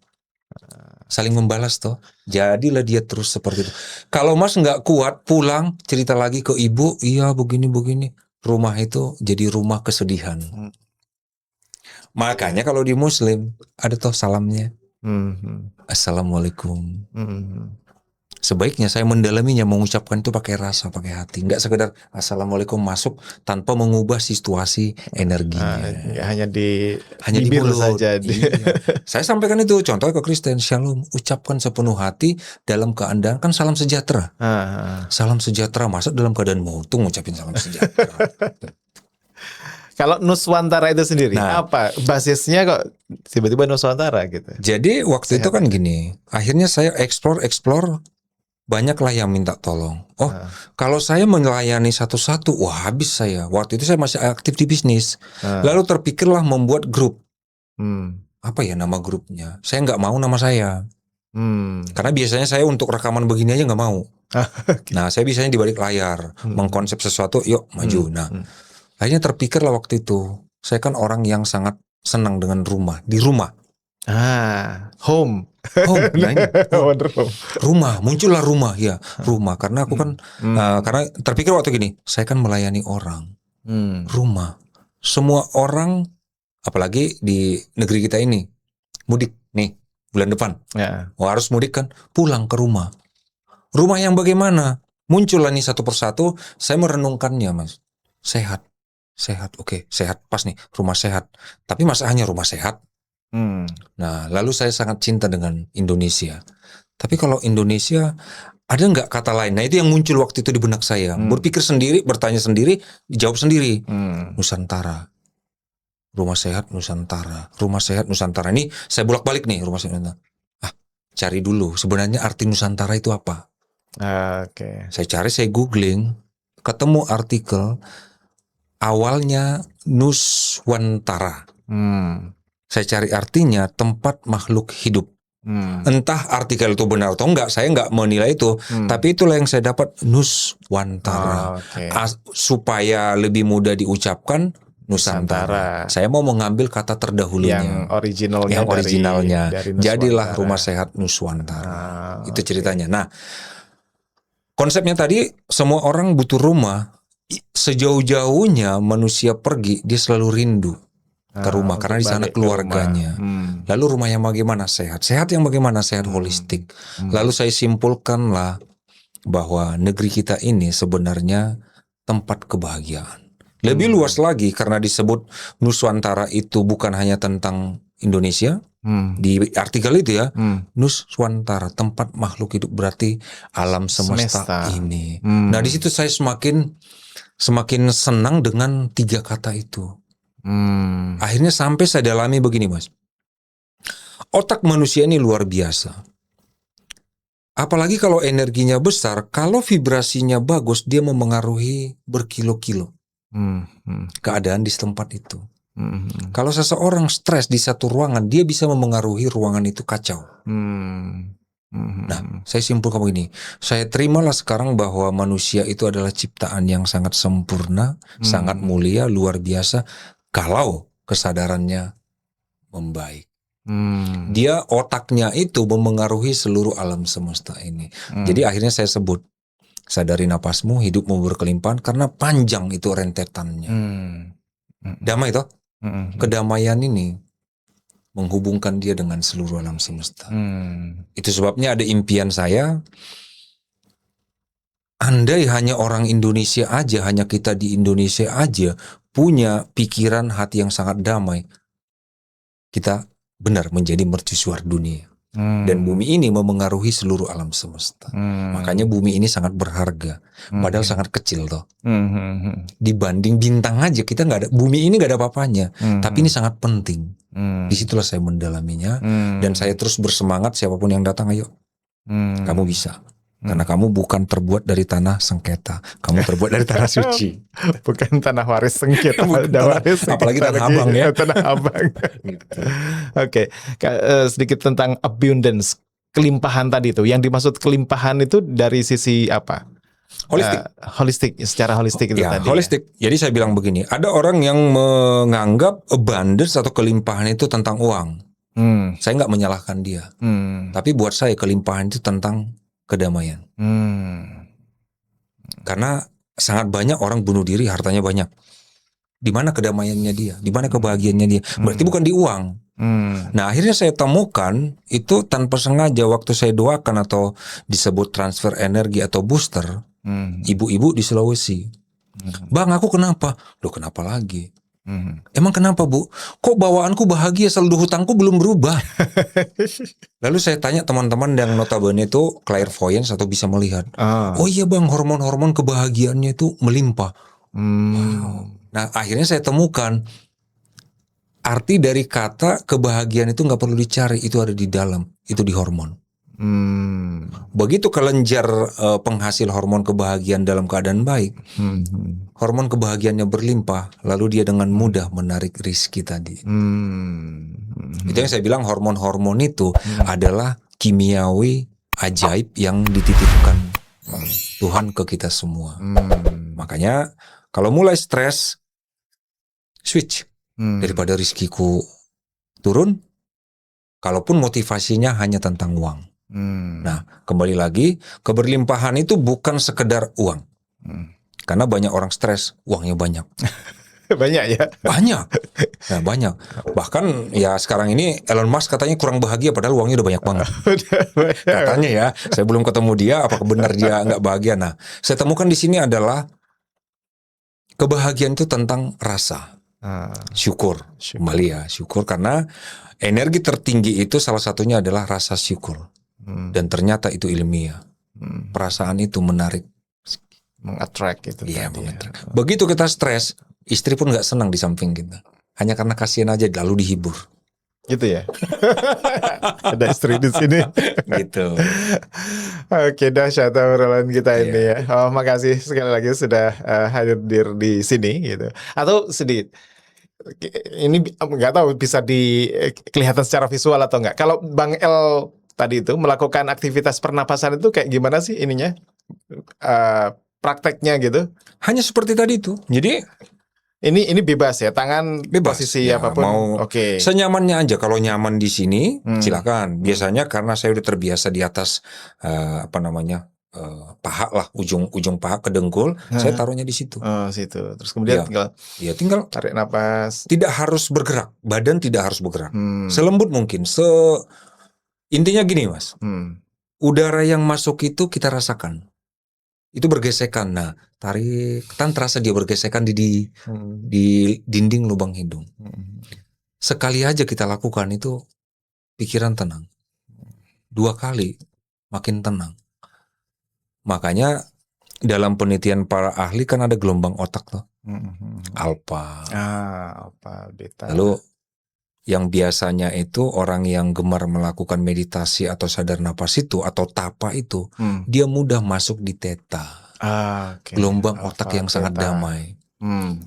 saling membalas toh. Jadilah dia terus seperti itu. Kalau Mas nggak kuat, pulang cerita lagi ke ibu, iya begini-begini, rumah itu jadi rumah kesedihan. Makanya kalau di Muslim ada toh salamnya, Assalamualaikum. Sebaiknya saya mendalaminya, mengucapkan itu pakai rasa, pakai hati, nggak sekedar Assalamualaikum masuk tanpa mengubah situasi energinya. Hanya di mulut saja. Saya sampaikan itu contoh ke Kristen, Shalom, ucapkan sepenuh hati dalam keadaan, kan salam sejahtera. Salam sejahtera, masa dalam keadaan mutung ngucapin salam sejahtera. Kalau Nuswantara itu sendiri, apa basisnya kok tiba-tiba Nuswantara gitu? Jadi waktu itu kan gini, akhirnya saya explore, banyaklah yang minta tolong. Kalau saya melayani satu-satu, wah habis saya. Waktu itu saya masih aktif di bisnis. Lalu terpikirlah membuat grup. Apa ya nama grupnya? Saya nggak mau nama saya. Karena biasanya saya untuk rekaman begini aja nggak mau. Nah saya biasanya di balik layar, mengkonsep sesuatu, yuk maju. Nah akhirnya terpikirlah waktu itu, saya kan orang yang sangat senang dengan rumah, di rumah. Home. Nah ini, rumah, muncullah rumah ya, rumah. Karena aku kan, karena terpikir waktu gini, saya kan melayani orang, rumah. Semua orang, apalagi di negeri kita ini, mudik nih bulan depan, harus mudik kan, pulang ke rumah. Rumah yang bagaimana? Muncullah nih satu persatu, saya merenungkannya Mas, sehat. Oke, sehat, pas nih, rumah sehat. Tapi masa hanya rumah sehat? Nah, lalu saya sangat cinta dengan Indonesia. Tapi kalau Indonesia ada nggak kata lain? Nah itu yang muncul waktu itu di benak saya. Berpikir sendiri, bertanya sendiri, dijawab sendiri. Nusantara. Rumah sehat Nusantara. Rumah sehat Nusantara. Ini saya bolak-balik nih rumah sehat Nusantara. Cari dulu sebenarnya arti Nusantara itu apa. Oke. Saya cari, saya googling, ketemu artikel awalnya Nuswantara. Saya cari artinya tempat makhluk hidup. Entah artikel itu benar atau enggak, saya enggak menilai itu. Tapi itulah yang saya dapat, Nuswantara. Supaya lebih mudah diucapkan, Nusantara. Saya mau mengambil kata terdahulunya, yang originalnya, dari jadilah Rumah Sehat Nuswantara. Itu ceritanya. Nah, konsepnya tadi, semua orang butuh rumah. Sejauh-jauhnya manusia pergi, dia selalu rindu ke rumah karena di sana keluarganya. Lalu rumah yang bagaimana? Sehat. Sehat yang bagaimana? Sehat holistik. Lalu saya simpulkanlah bahwa negeri kita ini sebenarnya tempat kebahagiaan. Lebih luas lagi karena disebut Nuswantara itu bukan hanya tentang Indonesia. Di artikel itu ya, Nuswantara, tempat makhluk hidup, berarti alam semesta ini. Nah di situ saya semakin senang dengan 3 kata itu. Akhirnya sampai saya dalami begini, Mas. Otak manusia ini luar biasa. Apalagi kalau energinya besar, kalau vibrasinya bagus, dia memengaruhi berkilo-kilo keadaan di tempat itu. Kalau seseorang stres di satu ruangan, dia bisa memengaruhi ruangan itu kacau. Nah, saya simpulkan begini, saya terimalah sekarang bahwa manusia itu adalah ciptaan yang sangat sempurna, sangat mulia, luar biasa, kalau kesadarannya membaik. Dia otaknya itu memengaruhi seluruh alam semesta ini. Jadi akhirnya saya sebut, sadari napasmu, hidupmu berkelimpahan, karena panjang itu rentetannya. Damai toh? Kedamaian ini menghubungkan dia dengan seluruh alam semesta. Itu sebabnya ada impian saya, andai hanya orang Indonesia aja, hanya kita di Indonesia aja punya pikiran hati yang sangat damai, kita benar menjadi mercusuar dunia. Dan bumi ini memengaruhi seluruh alam semesta. Makanya bumi ini sangat berharga, padahal sangat kecil toh. Dibanding bintang aja, kita nggak ada, bumi ini nggak ada apa-apanya, tapi ini sangat penting. Disitulah saya mendalaminya, dan saya terus bersemangat, siapapun yang datang, ayo, kamu bisa. Karena kamu bukan terbuat dari tanah sengketa, kamu terbuat dari tanah suci. Bukan tanah waris sengketa, apalagi tanah abang ya. Tanah abang. Gitu. Oke, sedikit tentang abundance, kelimpahan tadi itu. Yang dimaksud kelimpahan itu dari sisi apa? Holistik, secara holistik itu ya, tadi. Holistik. Ya? Jadi saya bilang begini, ada orang yang menganggap abundance atau kelimpahan itu tentang uang. Saya nggak menyalahkan dia. Tapi buat saya kelimpahan itu tentang kedamaian. Karena sangat banyak orang bunuh diri, hartanya banyak. Di mana kedamaiannya dia? Di mana kebahagiaannya dia? Berarti bukan di uang. Nah, akhirnya saya temukan itu tanpa sengaja waktu saya doakan atau disebut transfer energi atau booster, ibu-ibu di Sulawesi. Bang, aku kenapa? Loh, kenapa lagi? Emang kenapa, Bu? Kok bawaanku bahagia, saldo hutangku belum berubah? Lalu saya tanya teman-teman yang notabene itu clairvoyance atau bisa melihat. Oh iya Bang, hormon-hormon kebahagiaannya itu melimpah. Wow. Nah, akhirnya saya temukan arti dari kata kebahagiaan itu nggak perlu dicari, itu ada di dalam, itu di hormon. Begitu kelenjar penghasil hormon kebahagiaan dalam keadaan baik, hormon kebahagiaannya berlimpah, lalu dia dengan mudah menarik rizki tadi. Itu yang saya bilang, hormon-hormon itu adalah kimiawi ajaib yang dititipkan Tuhan ke kita semua. Makanya kalau mulai stres, switch. Daripada rizkiku turun, kalaupun motivasinya hanya tentang uang. Nah, kembali lagi, keberlimpahan itu bukan sekedar uang. Karena banyak orang stres, uangnya banyak. Banyak ya? Banyak. Nah, banyak. Bahkan ya sekarang ini Elon Musk katanya kurang bahagia padahal uangnya udah banyak banget. Katanya ya, saya belum ketemu dia, apakah benar dia nggak bahagia. Nah, saya temukan di sini adalah kebahagiaan itu tentang rasa. Syukur. Kembali ya, syukur, karena energi tertinggi itu salah satunya adalah rasa syukur. Dan ternyata itu ilmiah. Perasaan itu menarik. Mengattract gitu. Iya, tadi ya. mengattract. Begitu kita stres, istri pun nggak senang di samping kita. Hanya karena kasihan aja lalu dihibur. Gitu ya. Ada istri di sini. Gitu. Oke, dahsyat obrolan kita ini Iya. ya. Oh, makasih sekali lagi sudah hadir di sini gitu. Atau sedikit ini nggak tahu bisa kelihatan secara visual atau enggak. Kalau Bang El tadi itu melakukan aktivitas pernapasan itu kayak gimana sih ininya? Prakteknya gitu. Hanya seperti tadi itu. Jadi Ini bebas ya, tangan bebas. posisi Ya, apapun. mau Oke. senyamannya aja. Kalau nyaman di sini, silakan. Hmm. Biasanya karena saya udah terbiasa di atas paha lah, ujung paha ke dengkul, saya taruhnya di situ. Oh, situ. Terus kemudian Ya, tinggal tarik napas. tidak harus bergerak, badan tidak harus bergerak. Selembut mungkin. Intinya gini, Mas. Udara yang masuk itu kita rasakan. Itu bergesekan. Nah, tarik, kan terasa dia bergesekan di dinding lubang hidung. Sekali aja kita lakukan itu, pikiran tenang. 2 kali, makin tenang. Makanya dalam penelitian para ahli kan ada gelombang otak tuh. Alfa. Alfa, beta. Lalu yang biasanya itu orang yang gemar melakukan meditasi atau sadar napas itu atau tapa itu, dia mudah masuk di theta. Gelombang otak yang sangat damai.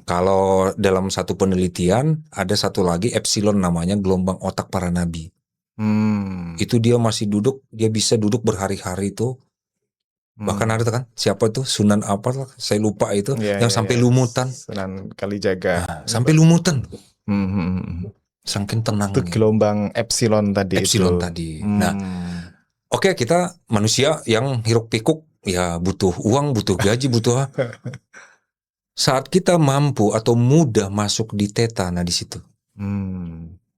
Kalau dalam satu penelitian ada satu lagi epsilon namanya gelombang otak para nabi. Itu dia masih duduk, dia bisa duduk berhari-hari itu. Bahkan ada kan siapa itu Sunan apa lah, saya lupa itu yang sampai lumutan. Sunan Kalijaga. Sampai lumutan. Saking tenang. Itu gelombang epsilon tadi. Nah, oke, kita manusia yang hiruk pikuk, ya butuh uang, butuh gaji, butuh saat kita mampu atau mudah masuk di theta, nah di situ.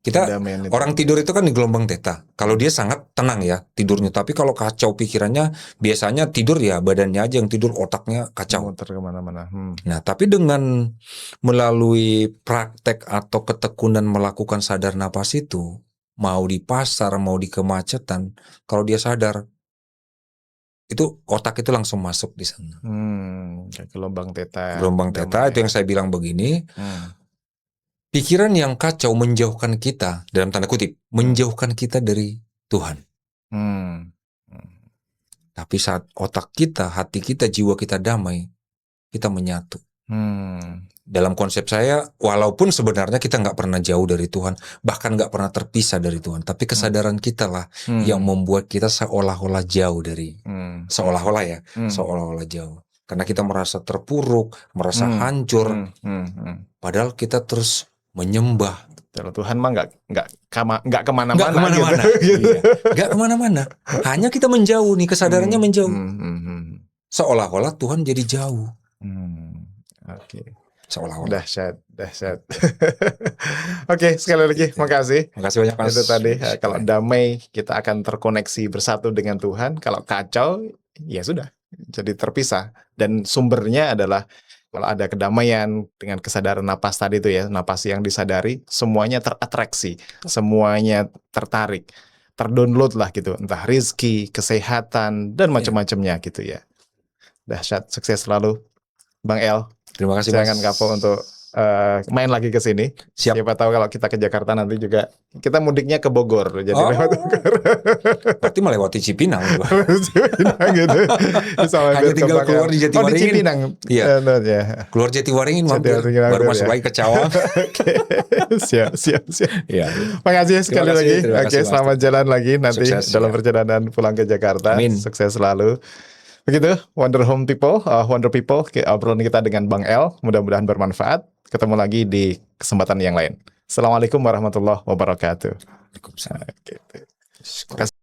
Kita orang tidur itu kan di gelombang theta. Kalau dia sangat tenang ya tidurnya, tapi kalau kacau pikirannya, biasanya tidur ya badannya aja yang tidur, otaknya kacau. Kemana-mana. Nah, tapi dengan melalui praktek atau ketekunan melakukan sadar napas itu, mau di pasar, mau di kemacetan, kalau dia sadar, itu otak itu langsung masuk di sana. Gelombang theta. Gelombang theta itu yang saya bilang begini. Pikiran yang kacau menjauhkan kita, dalam tanda kutip, menjauhkan kita dari Tuhan. Tapi saat otak kita, hati kita, jiwa kita damai, kita menyatu. Dalam konsep saya, walaupun sebenarnya kita nggak pernah jauh dari Tuhan, bahkan nggak pernah terpisah dari Tuhan, tapi kesadaran kita lah yang membuat kita seolah-olah jauh dari, seolah-olah jauh. Karena kita merasa terpuruk, merasa hancur, padahal kita terus menyembah. Kalau Tuhan mah nggak kemana-mana. Gitu. Nggak kemana-mana. Hanya kita menjauh nih, kesadarannya menjauh. Seolah-olah Tuhan jadi jauh. Oke. Seolah-olah. Dahsyat. Oke, sekali lagi makasih. Makasih banyak, Mas. Itu tadi kalau damai kita akan terkoneksi bersatu dengan Tuhan. Kalau kacau ya sudah jadi terpisah. Dan sumbernya adalah kalau ada kedamaian dengan kesadaran napas tadi itu ya, napas yang disadari, semuanya teratraksi, semuanya tertarik, terdownload lah gitu, entah rizki, kesehatan, dan macam-macamnya gitu ya. Dahsyat, sukses selalu, Bang El. Terima kasih, Jangan kapok untuk main lagi ke sini. Siap. Siapa tahu kalau kita ke Jakarta nanti juga kita mudiknya ke Bogor, jadi lewat Bogor. Berarti melewati Cipinang. Cipinang gitu. Hanya tinggal keluar di Jatiwaringin. Di Cipinang. Iya. Keluar Jatiwaringin mampir. Baru masuk lagi ke Cawang. Siap. Ya. Makasih sekali lagi. Oke, selamat jalan lagi nanti dalam perjalanan pulang ke Jakarta. Amin. Sukses selalu. Begitu, Wonder Home People, Wonder People, obrolan kita dengan Bang El, mudah-mudahan bermanfaat. Ketemu lagi di kesempatan yang lain. Assalamualaikum warahmatullahi wabarakatuh. Waalaikumsalam. Terima kasih.